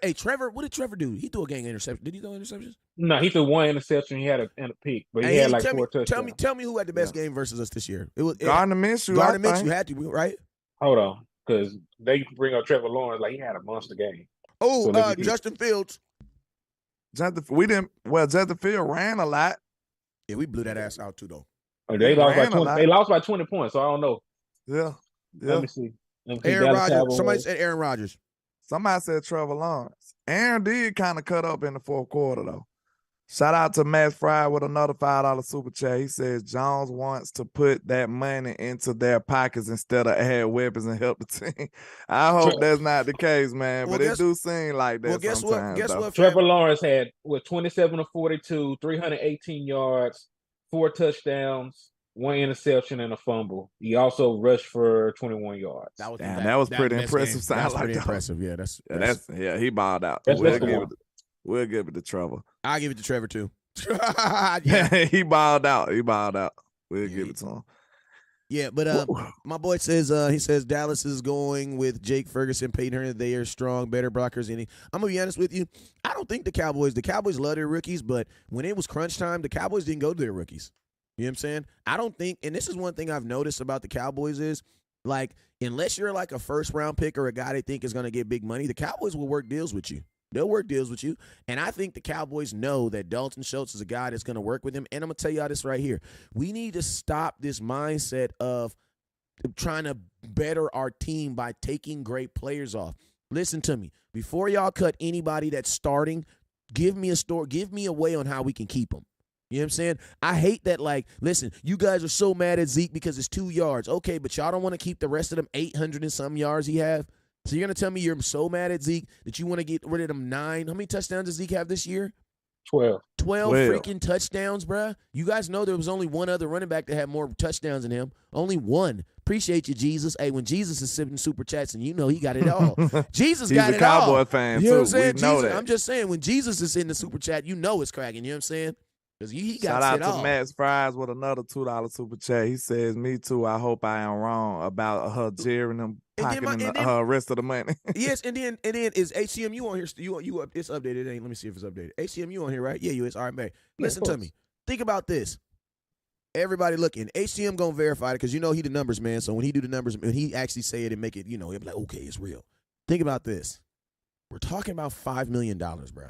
Hey, Trevor. What did Trevor do? He threw a gang interception. Did he throw interceptions? No, he threw one interception. He had a pick, but he had like 4 touchdowns. Tell me who had the best game versus us this year. It was Gardner Minshew. Gardner Minshew had to, right? Hold on, because they bring up Trevor Lawrence like he had a monster game. Oh, Justin Fields. Justin Fields ran a lot. Yeah, we blew that ass out too, though. They lost by 20 points, so I don't know. Yeah. Let me see. Aaron Rodgers. Somebody said Aaron Rodgers. Somebody said Trevor Lawrence. Aaron did kind of cut up in the fourth quarter, though. Shout out to Matt Fry with another $5 super chat. He says Jones wants to put that money into their pockets instead of add weapons and help the team. I hope that's not the case, man. But it do seem like that sometimes. Guess what? Trevor Lawrence had 27 of 42, 318 yards, 4 touchdowns, 1 interception, and a fumble. He also rushed for 21 yards. That was pretty impressive. That's pretty impressive. Yeah, he balled out. We'll give it to Trevor. I'll give it to Trevor too. He balled out. We'll give it to him. Yeah, but my boy says he says Dallas is going with Jake Ferguson, Peyton Herndon. They are strong, better blockers. I'm gonna be honest with you. I don't think the Cowboys love their rookies, but when it was crunch time, the Cowboys didn't go to their rookies. You know what I'm saying? I don't think, and this is one thing I've noticed about the Cowboys is, like, unless you're like a first-round pick or a guy they think is going to get big money, the Cowboys will work deals with you. They'll work deals with you. And I think the Cowboys know that Dalton Schultz is a guy that's going to work with him. And I'm going to tell y'all this right here. We need to stop this mindset of trying to better our team by taking great players off. Listen to me. Before y'all cut anybody that's starting, give me a way on how we can keep them. You know what I'm saying? I hate that, like, listen, you guys are so mad at Zeke because it's 2 yards. Okay, but y'all don't want to keep the rest of them 800 and some yards he have? So you're going to tell me you're so mad at Zeke that you want to get rid of them 9? How many touchdowns does Zeke have this year? 12 freaking touchdowns, bruh. You guys know there was only one other running back that had more touchdowns than him. Only one. Appreciate you, Jesus. Hey, when Jesus is sending super chats, and you know he got it all. Jesus got it all. He's a Cowboy fan, you know too. What I'm saying? We know that. I'm just saying, when Jesus is in the super chat, you know it's cracking. You know what I'm saying? He got Shout out to Matt Fries with another $2 super chat. He says, "Me too. I hope I am wrong about her jeering them pocketing her rest of the money." Yes, and then is HCMU on here? You it's updated. Let me see if it's updated. HCMU on here, right? Yeah, you is. All right, man. Listen to me. Think about this. Everybody looking. HCM gonna verify it because you know he the numbers man. So when he do the numbers, when he actually say it and make it, you know, he'll be like, okay, it's real. Think about this. We're talking about $5 million, bro.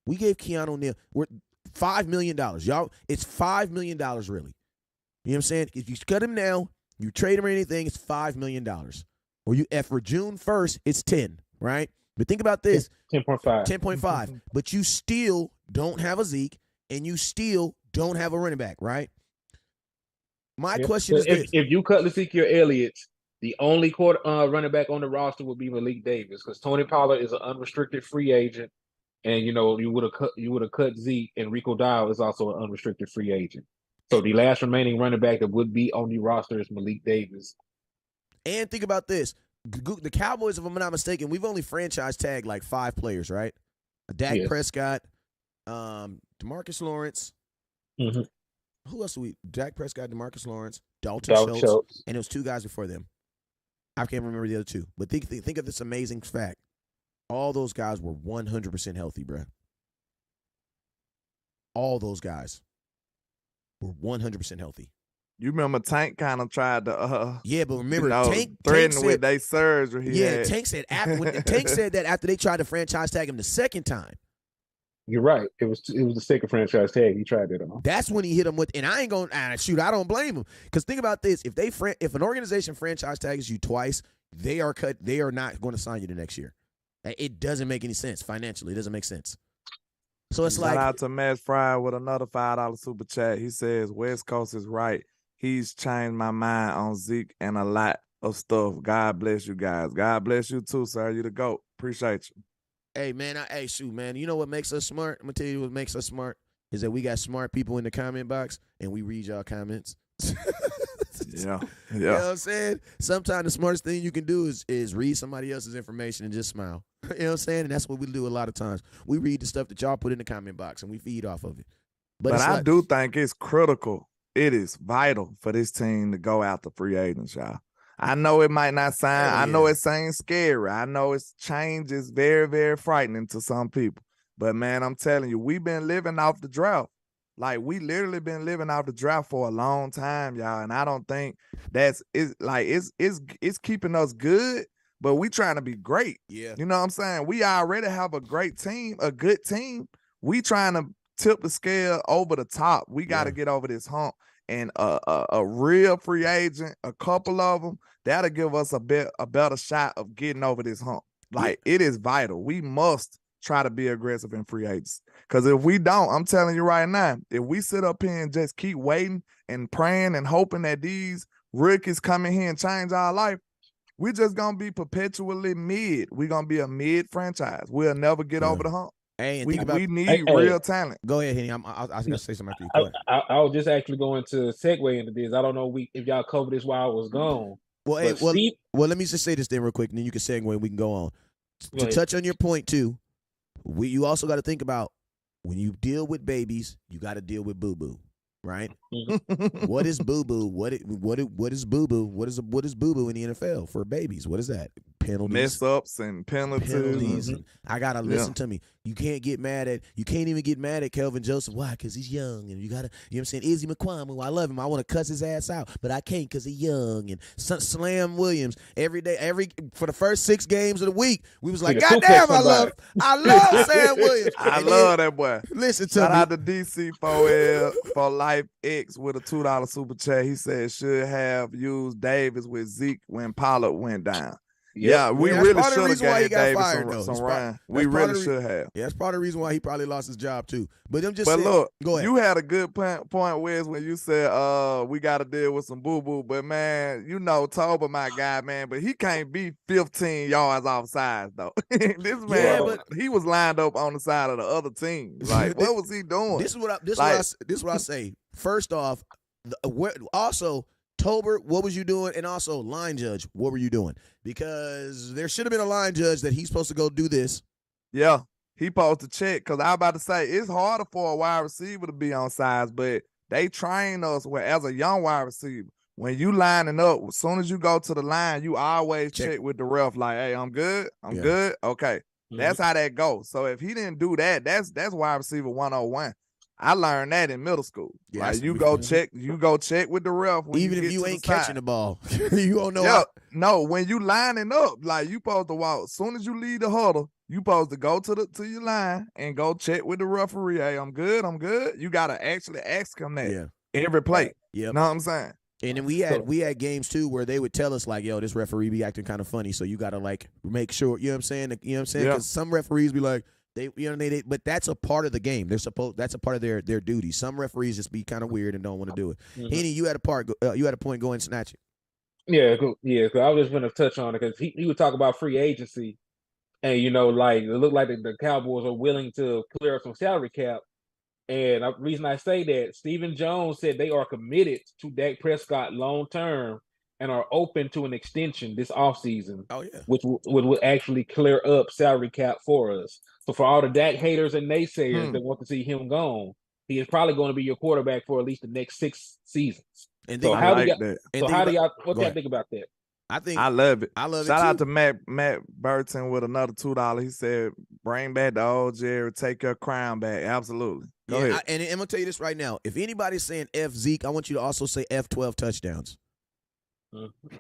We gave Keanu Neal. We're $5 million. Y'all, it's $5 million, really. You know what I'm saying? If you cut him now, you trade him or anything, it's $5 million. Or for June 1st, it's 10, right? But think about this. 10.5. 10.5. But you still don't have a Zeke, and you still don't have a running back, right? My question is this. If you cut Ezekiel Elliott, the only running back on the roster would be Malik Davis because Tony Pollard is an unrestricted free agent. And you know you would have cut Zeke, and Rico Dowd is also an unrestricted free agent. So the last remaining running back that would be on the roster is Malik Davis. And think about this: the Cowboys, if I'm not mistaken, we've only franchise tagged like 5 players, right? Dak Prescott, DeMarcus Lawrence. Mm-hmm. Who else? Dak Prescott, DeMarcus Lawrence, Dalton Schultz, and it was 2 guys before them. I can't remember the other 2, but think of this amazing fact. All those guys were 100% healthy, bro. All those guys were 100% healthy. You remember Tank kind of tried to yeah, but remember Tank threatened with their surgery. Tank said Tank said that after they tried to franchise tag him the second time. You're right. It was the second franchise tag he tried it on. That's when he hit him with, and I ain't gonna shoot. I don't blame him because think about this: if an organization franchise tags you twice, they are not going to sign you the next year. It doesn't make any sense financially. It doesn't make sense. So it's Shout out to Matt Fry with another $5 super chat. He says West Coast is right. He's changed my mind on Zeke and a lot of stuff. God bless you guys. God bless you too, sir. You the GOAT. Appreciate you. Hey, man. Shoot, man. You know what makes us smart? I'm going to tell you what makes us smart is that we got smart people in the comment box, and we read y'all comments. Yeah. You know what I'm saying? Sometimes the smartest thing you can do is read somebody else's information and just smile. You know what I'm saying? And that's what we do a lot of times. We read the stuff that y'all put in the comment box, and we feed off of it. But I do think it's critical. It is vital for this team to go after free agents, y'all. I know it might not sound, I know it seems scary. I know it's change is very, very frightening to some people. But, man, I'm telling you, we've been living off the draft. Like, we literally been living off the draft for a long time, y'all. And I don't think it's keeping us good, but we trying to be great. Yeah. You know what I'm saying? We already have a great team, a good team. We trying to tip the scale over the top. We got to get over this hump. And a real free agent, a couple of them, that'll give us a better shot of getting over this hump. Like, it is vital. We must try to be aggressive in free agents. Because if we don't, I'm telling you right now, if we sit up here and just keep waiting and praying and hoping that these rookies come in here and change our life, we're just going to be perpetually mid. We're going to be a mid franchise. We'll never get over the hump. Hey, we need real talent. Go ahead, Henny. I was going to say something after you. Go ahead. I was just actually going to segue into this. I don't know if y'all covered this while I was gone. Well, let me just say this then real quick, and then you can segue and we can go on. To touch on your point, too, you also got to think about when you deal with babies, you got to deal with boo-boo, right? What is boo-boo? What is boo-boo? What is boo-boo in the NFL for babies? What is that? Penalties. Mess-ups and penalties. I got to listen to me. You can't even get mad at Kelvin Joseph. Why? Because he's young. And you got to, you know what I'm saying? Izzy McQuam, I love him. I want to cuss his ass out, but I can't because he's young. And Slam Williams, for the first 6 games of the week, we was like, God damn, I love Sam Williams. I love that boy. Listen to me. Shout out to DC4L for Life X with a $2 super chat. He said should have used Davis with Zeke when Pollard went down. Yeah, we really should have gave Davis some run. We really should have. Yeah, that's part of the reason why he probably lost his job too. But look, go ahead. You had a good point, Wes, when you said we got to deal with some boo-boo. But, man, you know Toba, my guy, man, but he can't be 15 yards offside, though. This man, he was lined up on the side of the other team. Like, what was he doing? This is what I say. First off, also – Tolbert, what was you doing? And also, line judge, what were you doing? Because there should have been a line judge that he's supposed to go do this. Yeah, he supposed to check. Because I was about to say, it's harder for a wide receiver to be on sides, but they train us as a young wide receiver. When you lining up, as soon as you go to the line, you always check with the ref like, hey, I'm good. I'm good. Okay. That's how that goes. So if he didn't do that, that's wide receiver 101. I learned that in middle school. Yeah, like you go check with the ref. Even if you ain't catching the ball, you don't know. No, when you lining up, like you supposed to walk. As soon as you leave the huddle, you supposed to go to your line and go check with the referee. Hey, I'm good. You gotta actually ask him that every play. Yeah, know what I'm saying? And then we had games too where they would tell us like, yo, this referee be acting kind of funny, so you gotta like make sure. You know what I'm saying? Because some referees be like. But that's a part of the game. That's a part of their duty. Some referees just be kind of weird and don't want to do it. Henny, you had a point. Go and snatch it. Yeah. Because I was just going to touch on it because he would talk about free agency, and like it looked like the Cowboys are willing to clear up some salary cap. And the reason I say that, Stephen Jones said they are committed to Dak Prescott long term and are open to an extension this offseason. Oh yeah, which would actually clear up salary cap for us. So for all the Dak haters and naysayers that want to see him gone, he is probably going to be your quarterback for at least the next 6 seasons. And so what do y'all think about that? I love it. Shout out to Matt Burton with another $2. He said, "Bring back the old Jerry, take your crown back." Absolutely. Go ahead. And I'm gonna tell you this right now: if anybody's saying F Zeke, I want you to also say F 12 touchdowns.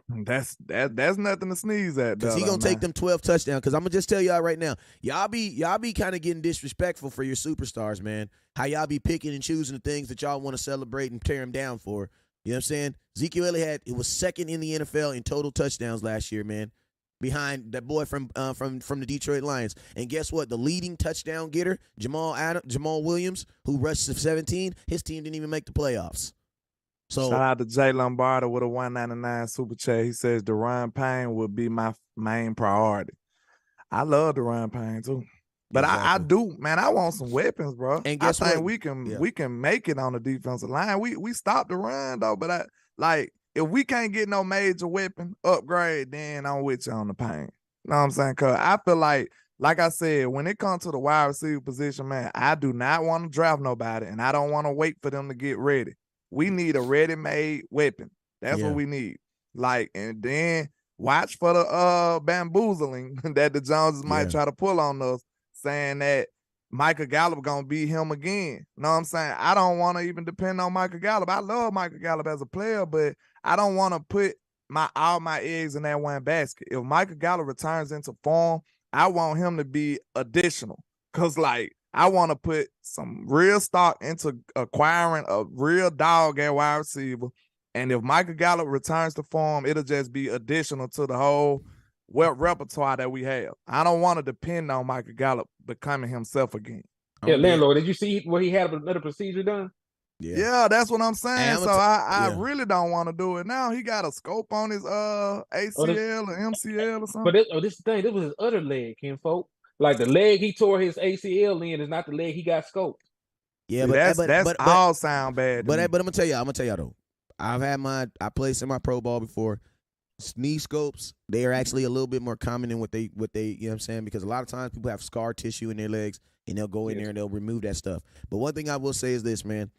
That's nothing to sneeze at. Because he gonna take them 12 touchdowns. Because I'm gonna just tell y'all right now, y'all be kind of getting disrespectful for your superstars, man. How y'all be picking and choosing the things that y'all want to celebrate and tear them down for. You know what I'm saying? Ezekiel Elliott was second in the NFL in total touchdowns last year, man, behind that boy from the Detroit Lions. And guess what? The leading touchdown getter, Jamal Williams, who rushed to 17, his team didn't even make the playoffs. So shout out to Jay Lombardo with a $1.99 super chat. He says Daron Payne would be my main priority. I love Daron Payne too. But exactly. I do, man. I want some weapons, bro. And guess what? We can make it on the defensive line. We stopped the run though, but if we can't get no major weapon upgrade, then I'm with you on the Payne. You know what I'm saying? Cause I feel like I said, when it comes to the wide receiver position, man, I do not want to draft nobody, and I don't want to wait for them to get ready. We need a ready-made weapon. That's what we need. And then watch for the bamboozling that the Joneses might try to pull on us, saying that Michael Gallup gonna beat him again. You know what I'm saying? I don't want to even depend on Michael Gallup. I love Michael Gallup as a player, but I don't want to put all my eggs in that one basket. If Michael Gallup returns into form, I want him to be additional. Cause I want to put some real stock into acquiring a real dog at wide receiver. And if Michael Gallup returns to form, it'll just be additional to the whole repertoire that we have. I don't want to depend on Michael Gallup becoming himself again. Yeah, LandLord, did you see what he had another procedure done? Yeah, that's what I'm saying. So I really don't want to do it now. He got a scope on his ACL or MCL or something. But this thing, this was his other leg, kinfolk. Like the leg he tore his ACL in is not the leg he got scoped. Yeah, but all sound bad. But I'm gonna tell y'all though. I played semi-pro ball before. Knee scopes, they are actually a little bit more common than what they, you know what I'm saying? Because a lot of times people have scar tissue in their legs and they'll go in there and they'll remove that stuff. But one thing I will say is this, man.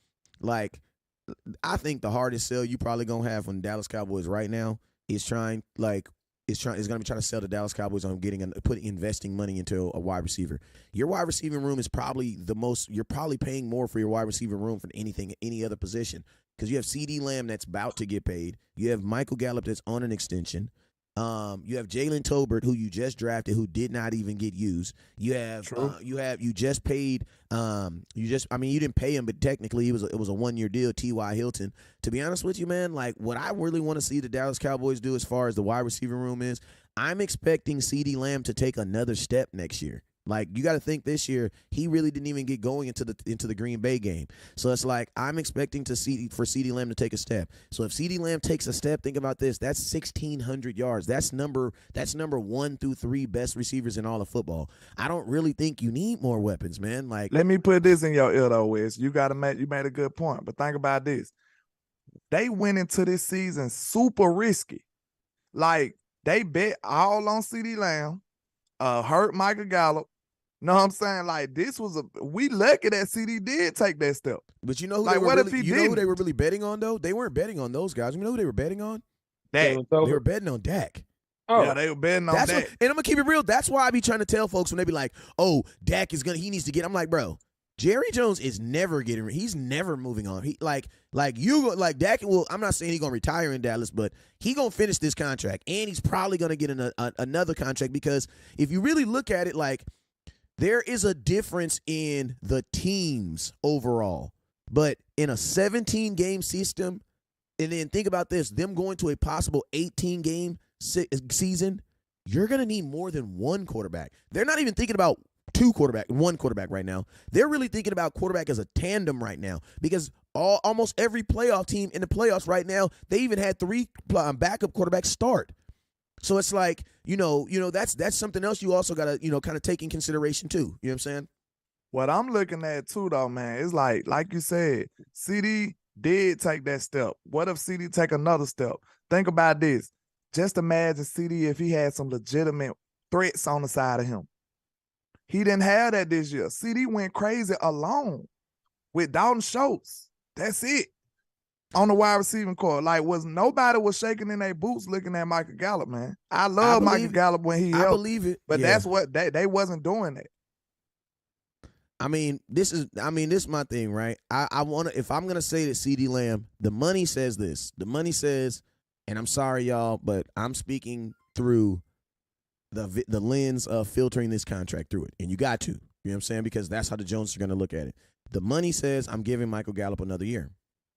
I think the hardest sell you probably gonna have on Dallas Cowboys right now is gonna be trying to sell the Dallas Cowboys on investing money into a wide receiver. Your wide receiving room is probably you're probably paying more for your wide receiver room than any other position. Because you have CeeDee Lamb that's about to get paid. You have Michael Gallup that's on an extension. You have Jalen Tolbert, who you just drafted, who did not even get used. You have you just paid. You didn't pay him, but technically it was a 1-year deal. T.Y. Hilton. To be honest with you, man, what I really want to see the Dallas Cowboys do as far as the wide receiver room is, I'm expecting CeeDee Lamb to take another step next year. You got to think this year, he really didn't even get going into the Green Bay game. So it's I'm expecting for CeeDee Lamb to take a step. So if CeeDee Lamb takes a step, think about this. That's 1,600 yards. That's number 1 through 3 best receivers in all of football. I don't really think you need more weapons, man. Let me put this in your ear, though, Wes. You made a good point. But think about this. They went into this season super risky. They bet all on CeeDee Lamb, hurt Michael Gallup. Know what I'm saying? We lucky that CD did take that step. But you know who who they were really betting on though? They weren't betting on those guys. You know who they were betting on? Dak. They were betting on Dak. Oh, yeah, they were betting on Dak. And I'm gonna keep it real. That's why I be trying to tell folks when they be like, "Oh, Dak he needs to get." I'm like, bro, Jerry Jones is never getting. He's never moving on. He Dak will. I'm not saying he's gonna retire in Dallas, but he gonna finish this contract, and he's probably gonna get another contract because if you really look at it, there is a difference in the teams overall, but in a 17-game system, and then think about this, them going to a possible 18-game season, you're going to need more than one quarterback. They're not even thinking about one quarterback right now. They're really thinking about quarterback as a tandem right now because almost every playoff team in the playoffs right now, they even had 3 backup quarterbacks start. So it's that's something else you also got to, kind of take in consideration too. You know what I'm saying? What I'm looking at too, though, man, is like you said, CD did take that step. What if CD take another step? Think about this. Just imagine CD if he had some legitimate threats on the side of him. He didn't have that this year. CD went crazy alone with Dalton Schultz. That's it. On the wide receiving core, nobody was shaking in their boots looking at Michael Gallup, man. I love Michael Gallup when he helped. I believe it, but that's what they wasn't doing that. This is my thing, right? I want to, if I'm gonna say that CeeDee Lamb, the money says this. The money says, and I'm sorry, y'all, but I'm speaking through the lens of filtering this contract through it, and you got to, you know what I'm saying, because that's how the Joneses are gonna look at it. The money says I'm giving Michael Gallup another year.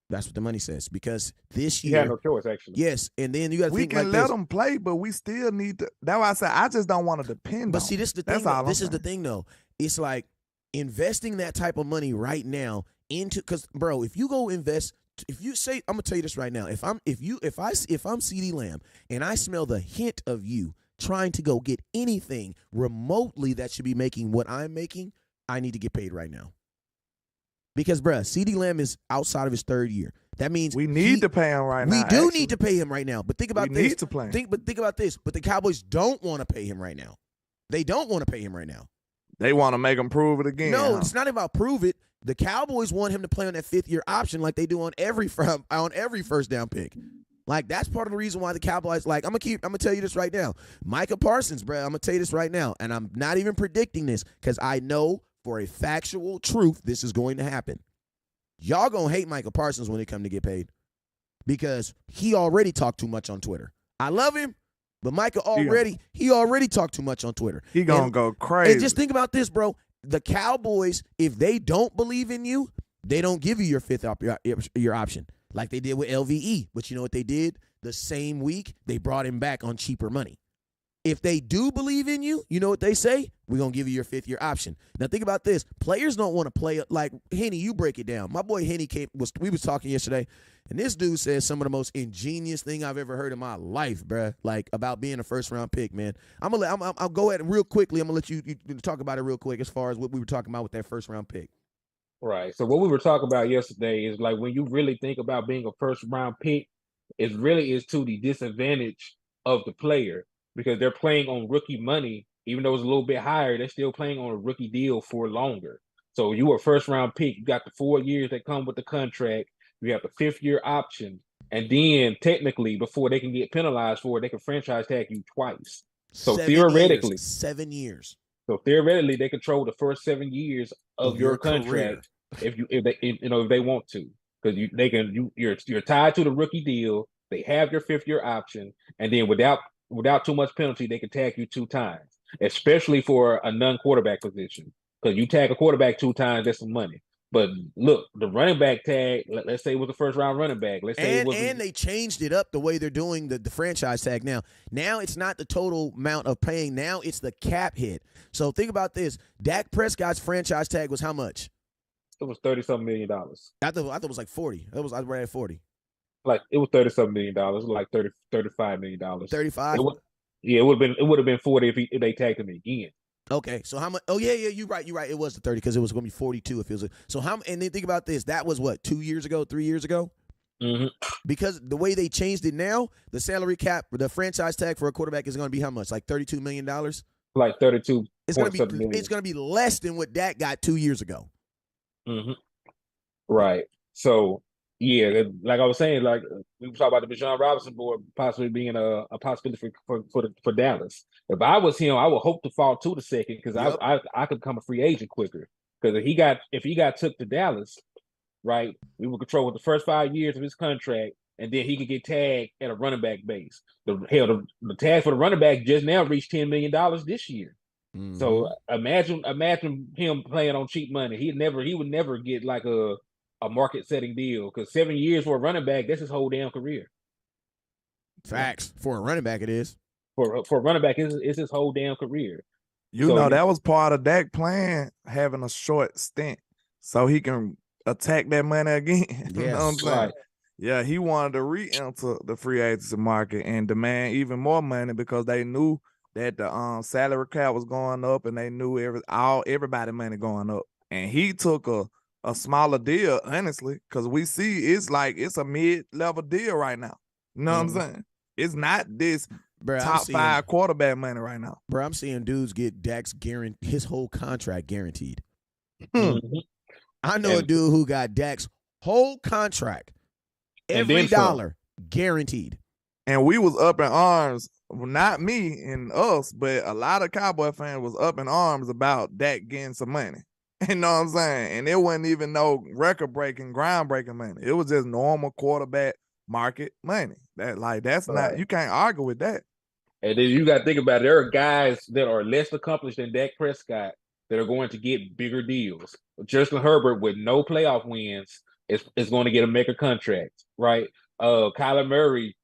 That's what the money says. Because this year, you have no choice, actually. Yes, and then you got to think like this. We can let them play, but we still need to. That's why I said I just don't want to depend. But see, this is the thing. This is the thing, though. It's like investing that type of money right now into, because bro, if you go invest, if you say, I'm gonna tell you this right now. If I'm CeeDee Lamb and I smell the hint of you trying to go get anything remotely that should be making what I'm making, I need to get paid right now. Because, bruh, CeeDee Lamb is outside of his third year. That means we need to pay him right now. We do need to pay him right now. But think about this. We need to play him. Think about this. But the Cowboys don't want to pay him right now. They don't want to pay him right now. They want to make him prove it again. No, it's not about prove it. The Cowboys want him to play on that fifth-year option like they do on every first down pick. Like, that's part of the reason why the Cowboys, like, I'm gonna tell you this right now. Micah Parsons, bro, I'm gonna tell you this right now, and I'm not even predicting this because I know for a factual truth this is going to happen. Y'all gonna hate Micah Parsons when they come to get paid because he already talked too much on Twitter. I love him, but Micah already talked too much on Twitter. He gonna go crazy. And just think about this, bro. The Cowboys, if they don't believe in you, they don't give you your fifth your option like they did with LVE. But you know what they did? The same week, they brought him back on cheaper money. If they do believe in you, you know what they say? We're going to give you your fifth-year option. Now, think about this. Players don't want to play like Henny, you break it down. My boy Henny we was talking yesterday, and this dude said some of the most ingenious thing I've ever heard in my life, bruh, like about being a first-round pick, man. I'll go at it real quickly. I'm going to let you talk about it real quick as far as what we were talking about with that first-round pick. Right. So what we were talking about yesterday is like when you really think about being a first-round pick, it really is to the disadvantage of the player. Because they're playing on rookie money, even though it's a little bit higher, they're still playing on a rookie deal for longer. So you are a first-round pick. You got the 4 years that come with the contract. You have the fifth-year option. And then technically, before they can get penalized for it, they can franchise tag you twice. So theoretically. 7 years. So theoretically, they control the first 7 years of your contract if they want to. Because you're tied to the rookie deal. They have your fifth-year option. And then without too much penalty, they can tag you 2 times, especially for a non-quarterback position. Because you tag a quarterback 2 times, that's some money. But look, the running back tag, let's say it was a first-round running back. And they changed it up the way they're doing the franchise tag now. Now it's not the total amount of paying. Now it's the cap hit. So think about this. Dak Prescott's franchise tag was how much? It was $30-something million. I thought it was like 40. I was right at 40. Like it was $30-something million. It was like $35 million. 35. It would have been 40 if they tagged him again. Okay, so how much? Oh yeah, you're right. It was the 30 because it was going to be 42 if it was. So how? And then think about this. That was what 2 years ago, 3 years ago. Mm-hmm. Because the way they changed it now, the salary cap, the franchise tag for a quarterback is going to be how much? Like $32 million. Like 32. It's going to be less than what Dak got 2 years ago. Mm-hmm. Right. So. Yeah, like I was saying, like we were talking about the Bijan Robinson board possibly being a possibility for Dallas. If I was him, I would hope to fall to the second because I could become a free agent quicker. Because if he got took to Dallas, right, we would control the first 5 years of his contract, and then he could get tagged at a running back base. The tag for the running back just now reached $10 million this year. Mm-hmm. So imagine him playing on cheap money. He would never get like a market-setting deal because 7 years for a running back, that's his whole damn career. Facts. For a running back, it is. For a running back, it's his whole damn career. That was part of Dak plan, having a short stint so he can attack that money again. Yes. You know what I'm saying? Right. Yeah, he wanted to re-enter the free agency market and demand even more money because they knew that the salary cap was going up and they knew everybody money going up. And he took a smaller deal, honestly, because we see it's a mid-level deal right now. You know what I'm saying? It's not this top 5 quarterback money right now. Bro, I'm seeing dudes get Dak's his whole contract guaranteed. Mm-hmm. I know a dude who got Dak's whole contract, every dollar guaranteed. And we was up in arms, well, not me and us, but a lot of Cowboy fans was up in arms about Dak getting some money. You know what I'm saying? And it wasn't even no record-breaking, groundbreaking money. It was just normal quarterback market money. That's not, you can't argue with that. And then you got to think about it. There are guys that are less accomplished than Dak Prescott that are going to get bigger deals. Justin Herbert with no playoff wins is going to get a mega contract, right? Kyler Murray,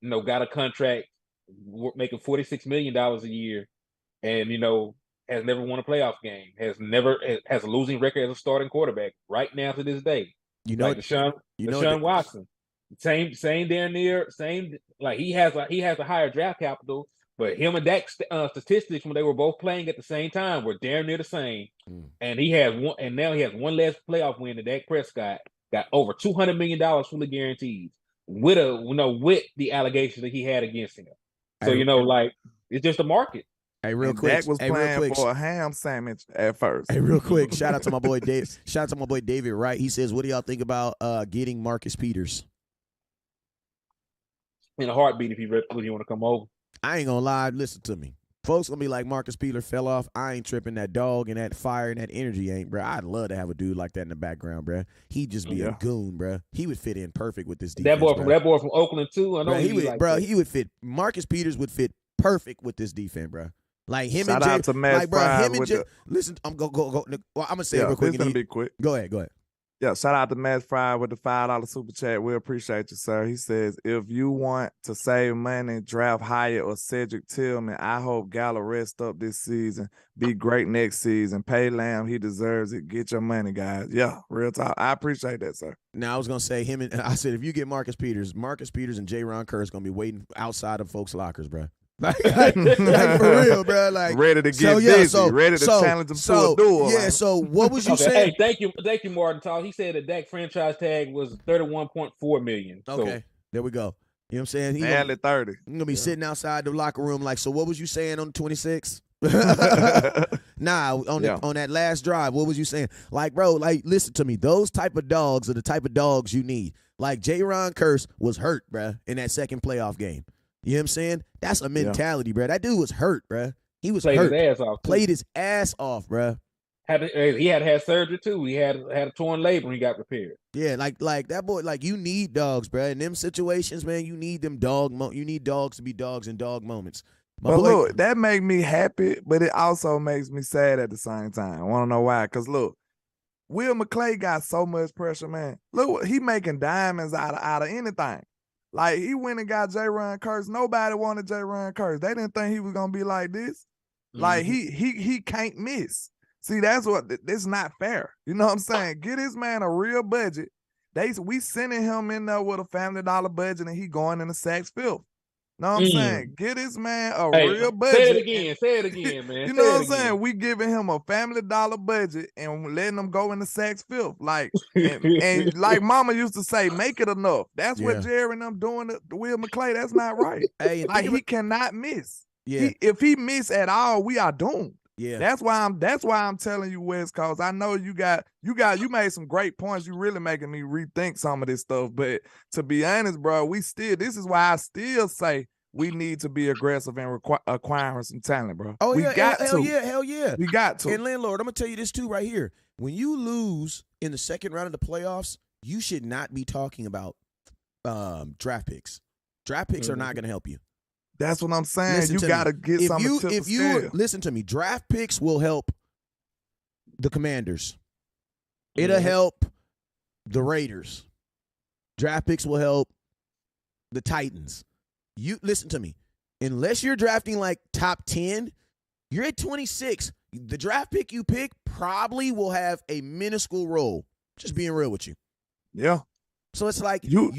got a contract making $46 million a year, and has never won a playoff game, has a losing record as a starting quarterback right now to this day. Like Deshaun Watson, same damn near same. Like he has a higher draft capital, but him and Dak statistics when they were both playing at the same time were damn near the same. And he has one, and now he has one less playoff win than Dak Prescott. Got over $200 million fully guaranteed with with the allegations that he had against him. So like it's just a market. Hey, real quick. Dak was playing for a ham sandwich at first. Hey, real quick. Shout out to my boy Dave. Shout out to my boy David Wright. He says, "What do y'all think about getting Marcus Peters?" In a heartbeat, if you really want to come over. I ain't gonna lie. Listen to me. Folks gonna be like, Marcus Peters fell off. I ain't tripping. That dog and that fire and that energy ain't, bro. I'd love to have a dude like that in the background, bro. He'd just be a goon, bro. He would fit in perfect with this defense. That boy from Oakland too. I know he would fit. Marcus Peters would fit perfect with this defense, bro. Like him Shout and out to Matt Fry listen, I'm go. Well, I'm gonna say it real quick. This gonna be quick. Go ahead. Yeah, shout out to Matt Fry with the $5 super chat. We appreciate you, sir. He says, if you want to save money, draft Hyatt or Cedric Tillman. I hope Gallo rest up this season. Be great next season. Pay Lamb. He deserves it. Get your money, guys. Yeah, real talk. I appreciate that, sir. Now, I was going to say I said, if you get Marcus Peters and J-Ron Kerr is going to be waiting outside of folks' lockers, bro. Like for real, bro. Like ready to get busy, ready to challenge them to a duel. Yeah. So what was you saying? Hey, thank you, Martin Tall. He said the Dak franchise tag was $31.4 million. Okay, there we go. You know what I'm saying? Barely 30. I'm gonna be sitting outside the locker room like. So what was you saying on the 26th? On that last drive, what was you saying? Like, bro, like listen to me. Those type of dogs are the type of dogs you need. Like J-Ron Curse was hurt, bro, in that second playoff game. You know what I'm saying? That's a mentality, bro. That dude was hurt, bro. He was hurt. Played his ass off, bro. He had surgery too. He had a torn labrum. He got repaired. Yeah, like that boy. Like you need dogs, bro. In them situations, man, you need them you need dogs to be dogs in dog moments. But look, that make me happy, but it also makes me sad at the same time. I want to know why? Because look, Will McClay got so much pressure, man. Look, he making diamonds out of anything. Like, he went and got J-Ron Curse. Nobody wanted J-Ron Curse. They didn't think he was going to be like this. Like, he can't miss. See, that's not fair. You know what I'm saying? Get this man a real budget. We sending him in there with a $family budget, and he going in the sacks filth. Know what I'm saying? Get this man a real budget. Say it again, man. You know what I'm saying? We giving him a $family budget and letting him go in the sacks filth. Like, and like Mama used to say, make it enough. That's what Jerry and them doing to Will McClay. That's not right. Hey, like he cannot miss. Yeah. If he miss at all, we are doomed. Yeah. That's why I'm telling you, Wes, cause I know you made some great points. You really making me rethink some of this stuff. But to be honest, bro, this is why I still say we need to be aggressive and acquiring some talent, bro. Oh, hell yeah. We got to. And LandLord, I'm gonna tell you this too right here. When you lose in the second round of the playoffs, you should not be talking about draft picks. Draft picks are not gonna help you. That's what I'm saying. You got to get something to If you listen to me, draft picks will help the Commanders. It'll help the Raiders. Draft picks will help the Titans. You listen to me. Unless you're drafting like top 10, you're at 26. The draft pick you pick probably will have a minuscule role. Just being real with you. Yeah. So it's like you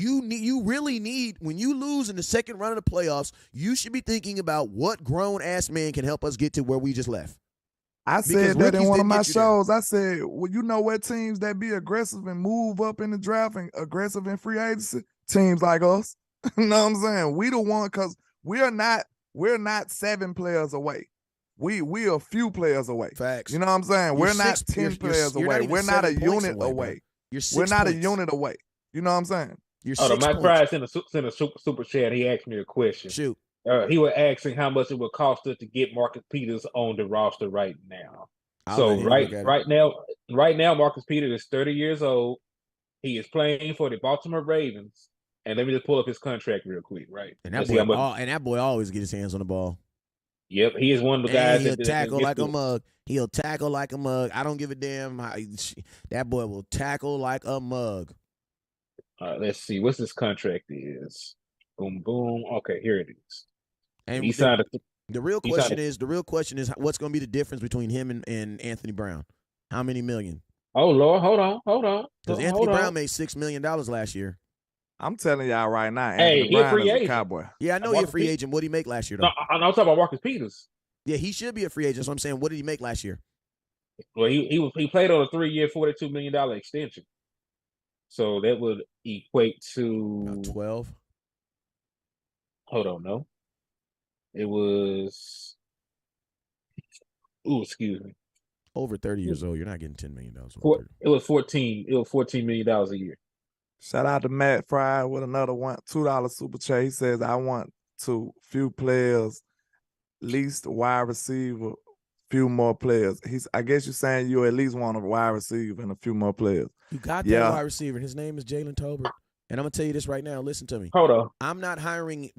really need, when you lose in the second round of the playoffs, you should be thinking about what grown-ass man can help us get to where we just left. I said that in one of my shows. I said, well, you know what teams that be aggressive and move up in the draft and aggressive in free agency? Teams like us. You know what I'm saying? We the one, because we're not 7 players away. We are a few players away. Facts. You know what I'm saying? We're not 10 players away. We're not a unit away. We're not a unit away. You know what I'm saying? Mike Price sent a super chat. He asked me a question. Shoot. He was asking how much it would cost us to get Marcus Peters on the roster right now. Right now, Marcus Peters is 30 years old. He is playing for the Baltimore Ravens. And let me just pull up his contract real quick, right? And that boy always get his hands on the ball. Yep, he is one of the guys he'll that tackle like a mug. mug. He'll tackle like a mug. I don't give a damn. That boy will tackle like a mug. Let's see. What's his contract is? Boom, boom. Okay, here it is. And he signed the real question is what's going to be the difference between him and Anthony Brown? How many million? Oh, Lord. Hold on. Because Anthony Brown made $6 million last year. I'm telling y'all right now, Anthony Brown is a Cowboy. Yeah, I know he's a free agent. What did he make last year, though? No, I'm talking about Marcus Peters. Yeah, he should be a free agent. So I'm saying, what did he make last year? Well, he played on a 3-year, $42 million extension. So that would equate to about 12. Hold on, no. It was excuse me. Over 30 years old, you're not getting $10 million. It was $14 million a year. Shout out to Matt Fry with another $2 super chat. He says, I want to few players, least wide receiver, few more players. I guess you're saying you at least want a wide receiver and a few more players. You got that wide receiver. His name is Jalen Tolbert. And I'm going to tell you this right now. Listen to me. Hold on. I'm not hiring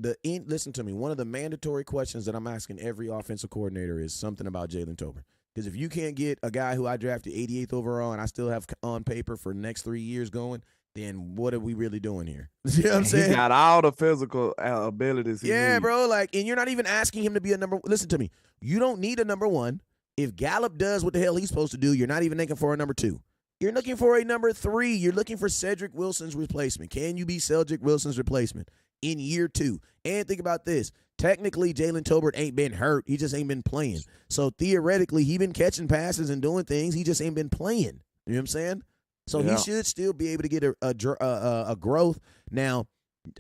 listen to me. One of the mandatory questions that I'm asking every offensive coordinator is something about Jalen Tolbert. Because if you can't get a guy who I drafted 88th overall and I still have on paper for the next 3 years going, then what are we really doing here? You know what I'm saying? He got all the physical abilities he needs. Bro. And you're not even asking him to be a number. Listen to me. You don't need a number one. If Gallup does what the hell he's supposed to do, you're not even looking for a number 2. You're looking for a number 3. You're looking for Cedric Wilson's replacement. Can you be Cedric Wilson's replacement in year 2? And think about this. Technically, Jalen Tolbert ain't been hurt. He just ain't been playing. So theoretically, he been catching passes and doing things. He just ain't been playing. You know what I'm saying? So he should still be able to get a growth. Now,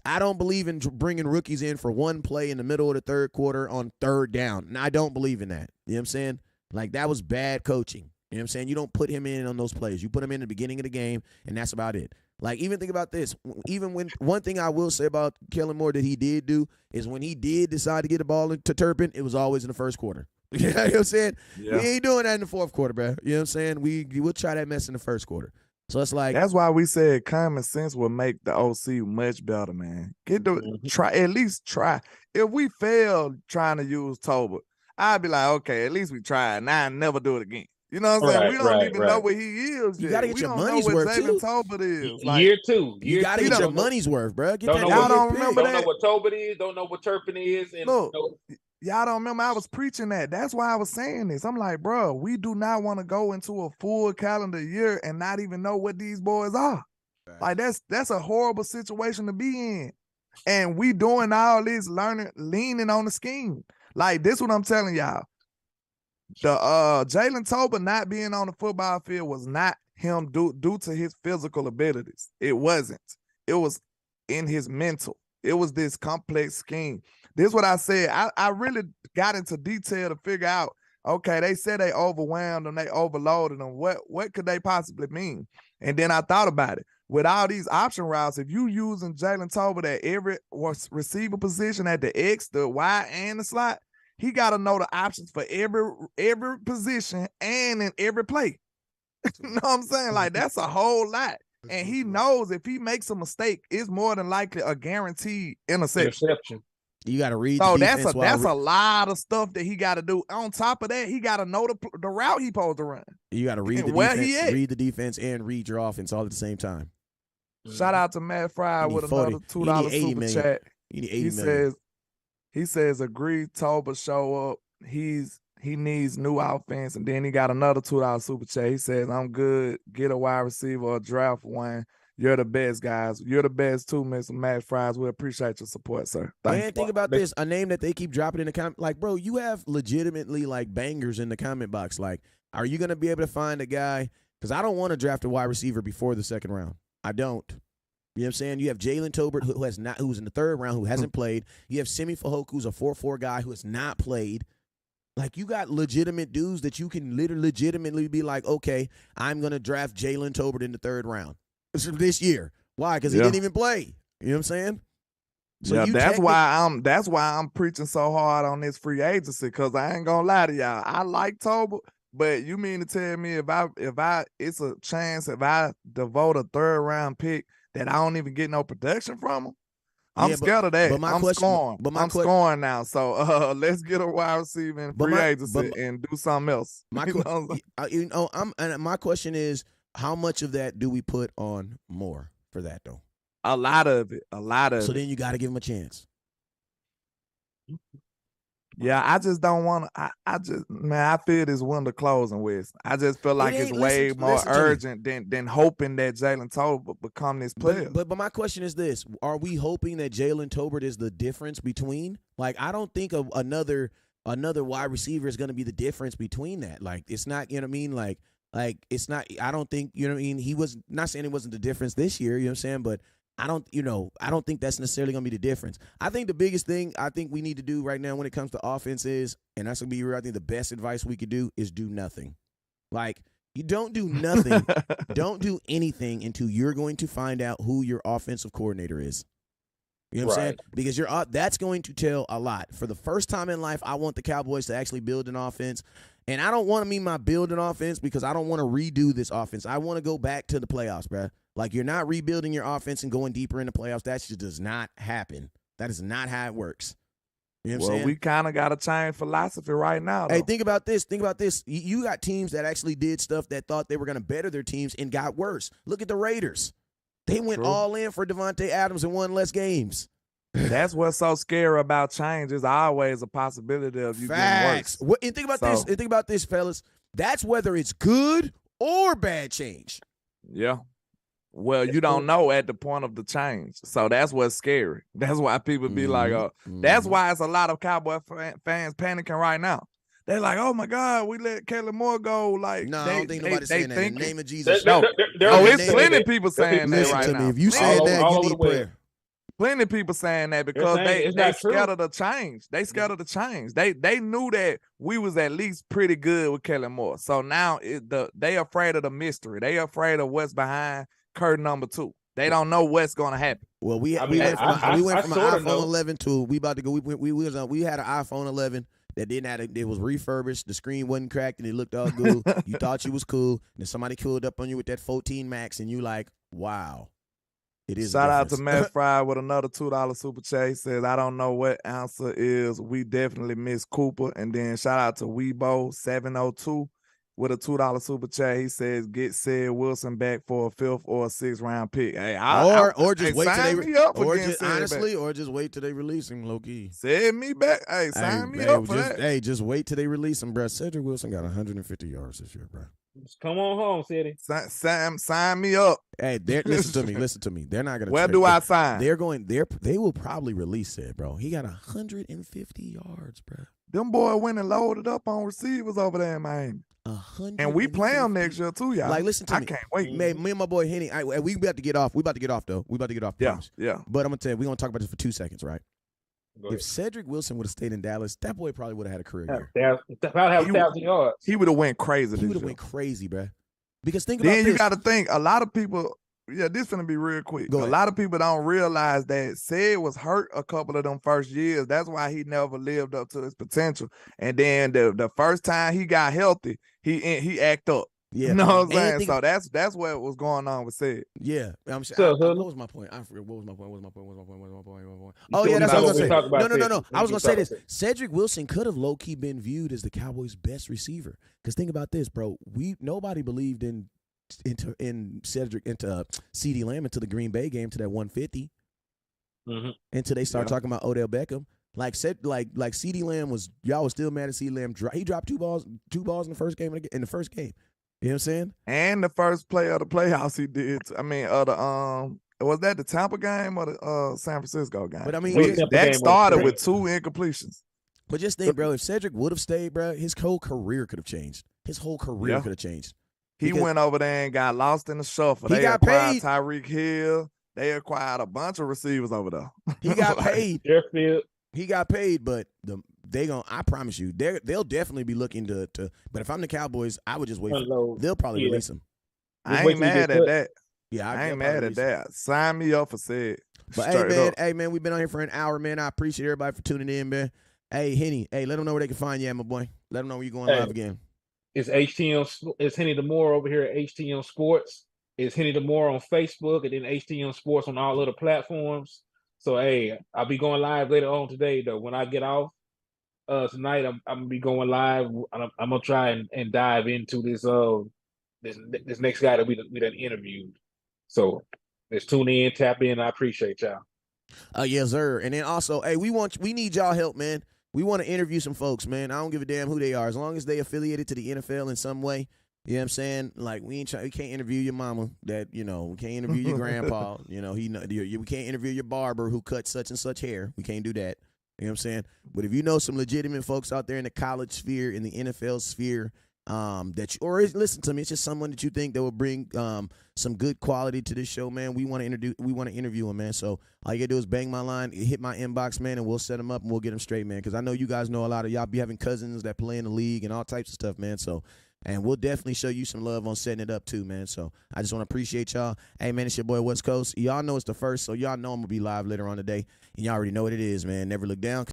I don't believe in bringing rookies in for one play in the middle of the third quarter on third down. And I don't believe in that. You know what I'm saying? Like, that was bad coaching. You know what I'm saying? You don't put him in on those plays. You put him in at the beginning of the game, and that's about it. Like, even think about this. Even when one thing I will say about Kellen Moore that he did do is when he did decide to get the ball to Turpin, it was always in the first quarter. You know what I'm saying? Yeah. We ain't doing that in the fourth quarter, bro. You know what I'm saying? We'll try that mess in the first quarter. So it's like, that's why we said common sense will make the OC much better, man. At least try. If we fail trying to use Tolbert, I'd be like, okay, at least we tried. Now I never do it again. You know what I'm saying? We don't even know what he is. You got to get your money's worth, too. Tolbert is. Like, year 2. You got to get your money's worth, bro. Don't know what Tolbert is. Don't know what Turpin is. And look, y'all don't remember I was preaching that. That's why I was saying this. I'm like, bro, we do not want to go into a full calendar year and not even know what these boys are. Like, that's a horrible situation to be in. And we doing all this leaning on the scheme. Like, this what I'm telling y'all. The Jalen Tolbert not being on the football field was not him due to his physical abilities. It wasn't. It was in his mental. It was this complex scheme. This is what I said. I really got into detail to figure out, okay, they said they overwhelmed them, they overloaded them. What could they possibly mean? And then I thought about it. With all these option routes, if you using Jalen Tolbert at every receiver position at the X, the Y, and the slot, he got to know the options for every position and in every play. You know what I'm saying? Like, that's a whole lot. And he knows if he makes a mistake, it's more than likely a guaranteed interception. You got to read. So that's a lot of stuff that he got to do. On top of that, he got to know the route he supposed to run. You got to read the defense, read the defense, and read your offense all at the same time. Shout out to Matt Fry with another $2 super chat. He says, agree, Tolbert show up. He needs new offense. And then he got another $2 super chat. He says, I'm good. Get a wide receiver or draft one. You're the best, guys. You're the best too, Mr. Matt Fries. We appreciate your support, sir. Think about this. A name that they keep dropping in the comment. Like, bro, you have legitimately, like, bangers in the comment box. Like, are you going to be able to find a guy? Because I don't want to draft a wide receiver before the second round. I don't. You know what I'm saying? You have Jalen Tolbert, who's in the third round, who hasn't played. You have Simi Fehoko, who's a 4-4 guy who has not played. Like, you got legitimate dudes that you can legitimately be like, okay, I'm going to draft Jalen Tolbert in the third round this year. Why? Because he didn't even play. You know what I'm saying? So that's why I'm preaching so hard on this free agency, because I ain't gonna lie to y'all. I like Tolbert, but you mean to tell me if it's a chance if I devote a third round pick that I don't even get no production from him? I'm scared of that. I'm scoring. I'm scoring now. So let's get a wide receiver in free agency and do something else. My question is, how much of that do we put on Moore for that though? A lot of it. So then you got to give him a chance. Yeah, I just don't want to. I feel this window closing, West. I just feel like it's way more urgent than hoping that Jalen Tolbert become this player. But my question is this: are we hoping that Jalen Tolbert is the difference between? Like, I don't think of another wide receiver is going to be the difference between that. Like, it's not. You know what I mean? Like it's not. I don't think. You know what I mean? He was not saying it wasn't the difference this year. You know what I'm saying? But I don't think that's necessarily going to be the difference. I think the biggest thing I think we need to do right now when it comes to offense is, and that's going to be I think the best advice we could do is do nothing. Like, you don't do nothing. Don't do anything until you're going to find out who your offensive coordinator is. You know what I'm saying? Because that's going to tell a lot. For the first time in life, I want the Cowboys to actually build an offense. And I don't want to mean my building offense because I don't want to redo this offense. I want to go back to the playoffs, bro. Like, you're not rebuilding your offense and going deeper in the playoffs. That just does not happen. That is not how it works. You know what I'm saying? We kind of got to change philosophy right now, though. Hey, think about this. You got teams that actually did stuff that thought they were going to better their teams and got worse. Look at the Raiders. They went all in for Devontae Adams and won less games. That's what's so scary about change. There's always a possibility of you getting worse. And think about this. And think about this, fellas. That's whether it's good or bad change. Yeah. Well, you don't know at the point of the change. So that's what's scary. That's why people be like, that's why it's a lot of Cowboy fans panicking right now. They're like, oh, my God, we let Kellen Moore go. Like, no, I don't think nobody's saying that. In the name of Jesus. It's plenty of people saying that right now. If you say that, you need prayer. Plenty of people saying that because they scared of the change. They scared of the change. They knew that we was at least pretty good with Kellen Moore. So now they afraid of the mystery. They afraid of what's behind curtain number 2. They don't know what's going to happen. Well, we went from an iPhone 11 to we had an iPhone 11 that it was refurbished. The screen wasn't cracked and it looked all good. You thought you was cool, and then somebody pulled up on you with that 14 Max, and you like, wow. It is. Shout out to Matt Fry with another $2 super chat. He says, I don't know what answer is. We definitely miss Cooper. And then shout out to Weebo 702 with a $2 super chat. He says, get Ced Wilson back for a 5th or a 6th round pick. Hey, or just wait till they release him, low key. Send me back. Hey, sign me up for that. Hey, just wait till they release him, bro. Cedric Wilson got 150 yards this year, bro. Come on home, City. Sign me up. Hey, listen to me. They're not gonna. Where do I sign? They will probably release it, bro. He got 150 yards, bro. Them boy went and loaded up on receivers over there in Miami. And we play them next year too, y'all. Like, listen to me. I can't wait. Me and my boy Henny. We about to get off. We about to get off though. Yeah. But I'm gonna tell you, we're gonna talk about this for 2 seconds, right? If Cedric Wilson would have stayed in Dallas, that boy probably would have had a career year. About have 1,000 yards. He would have went crazy. He would have went crazy, bro. Because think about this. Then you got to think, a lot of people, this finna be real quick. A lot of people don't realize that Ced was hurt a couple of them first years. That's why he never lived up to his potential. And then the first time he got healthy, he acted up. Yeah. You know what I'm saying? So that's what was going on with Ced. Yeah. I'm saying, what was my point? I forget. What was my point? Oh, yeah, that's what I was going to say. No. I was going to say this. Cedric Wilson could have low-key been viewed as the Cowboys' best receiver. Because think about this, bro. Nobody believed in CeeDee Lamb into the Green Bay game to that 150 until they start talking about Odell Beckham. Like CeeDee Lamb y'all was still mad at CeeDee Lamb. He dropped two balls in the first game. You know what I'm saying? And the first play of the playoffs he did. I mean, was that the Tampa game or the San Francisco game? But I mean, that started with 2 incompletions. But just think, bro, if Cedric would have stayed, bro, his whole career could have changed. He went over there and got lost in the shuffle. They got paid. Tyreek Hill. They acquired a bunch of receivers over there. He got paid. He got paid, but I promise you, they'll definitely be looking to. But if I'm the Cowboys, I would just wait. They'll probably release him. I ain't mad at that. Yeah, I ain't mad at that. Sign me up for Ced. But hey man, we've been on here for an hour, man. I appreciate everybody for tuning in, man. Hey Henny, let them know where they can find you at, my boy. Let them know when you're going live again. It's HTM. It's Henny DeMore over here at HTM Sports. It's Henny DeMore on Facebook, and then HTM Sports on all other platforms. So hey, I'll be going live later on today though. When I get off tonight, I'm gonna be going live. I'm gonna try and dive into this next guy that we done interviewed. So let's tune in, tap in. I appreciate y'all. Yes, sir. And then also, hey, we need y'all help, man. We want to interview some folks, man. I don't give a damn who they are, as long as they affiliated to the NFL in some way. You know what I'm saying? Like we can't interview your mama. That we can't interview your grandpa. We can't interview your barber who cut such and such hair. We can't do that. You know what I'm saying? But if you know some legitimate folks out there in the college sphere, in the NFL sphere, listen to me, it's just someone that you think that will bring some good quality to this show, man. We want to interview them, man. So all you gotta do is bang my line, hit my inbox, man, and we'll set them up and we'll get them straight, man. Because I know you guys know a lot of y'all be having cousins that play in the league and all types of stuff, man. So. And we'll definitely show you some love on setting it up too, man. So I just want to appreciate y'all. Hey, man, it's your boy West Coast. Y'all know it's the first, so y'all know I'm going to be live later on today. And y'all already know what it is, man. Never look down.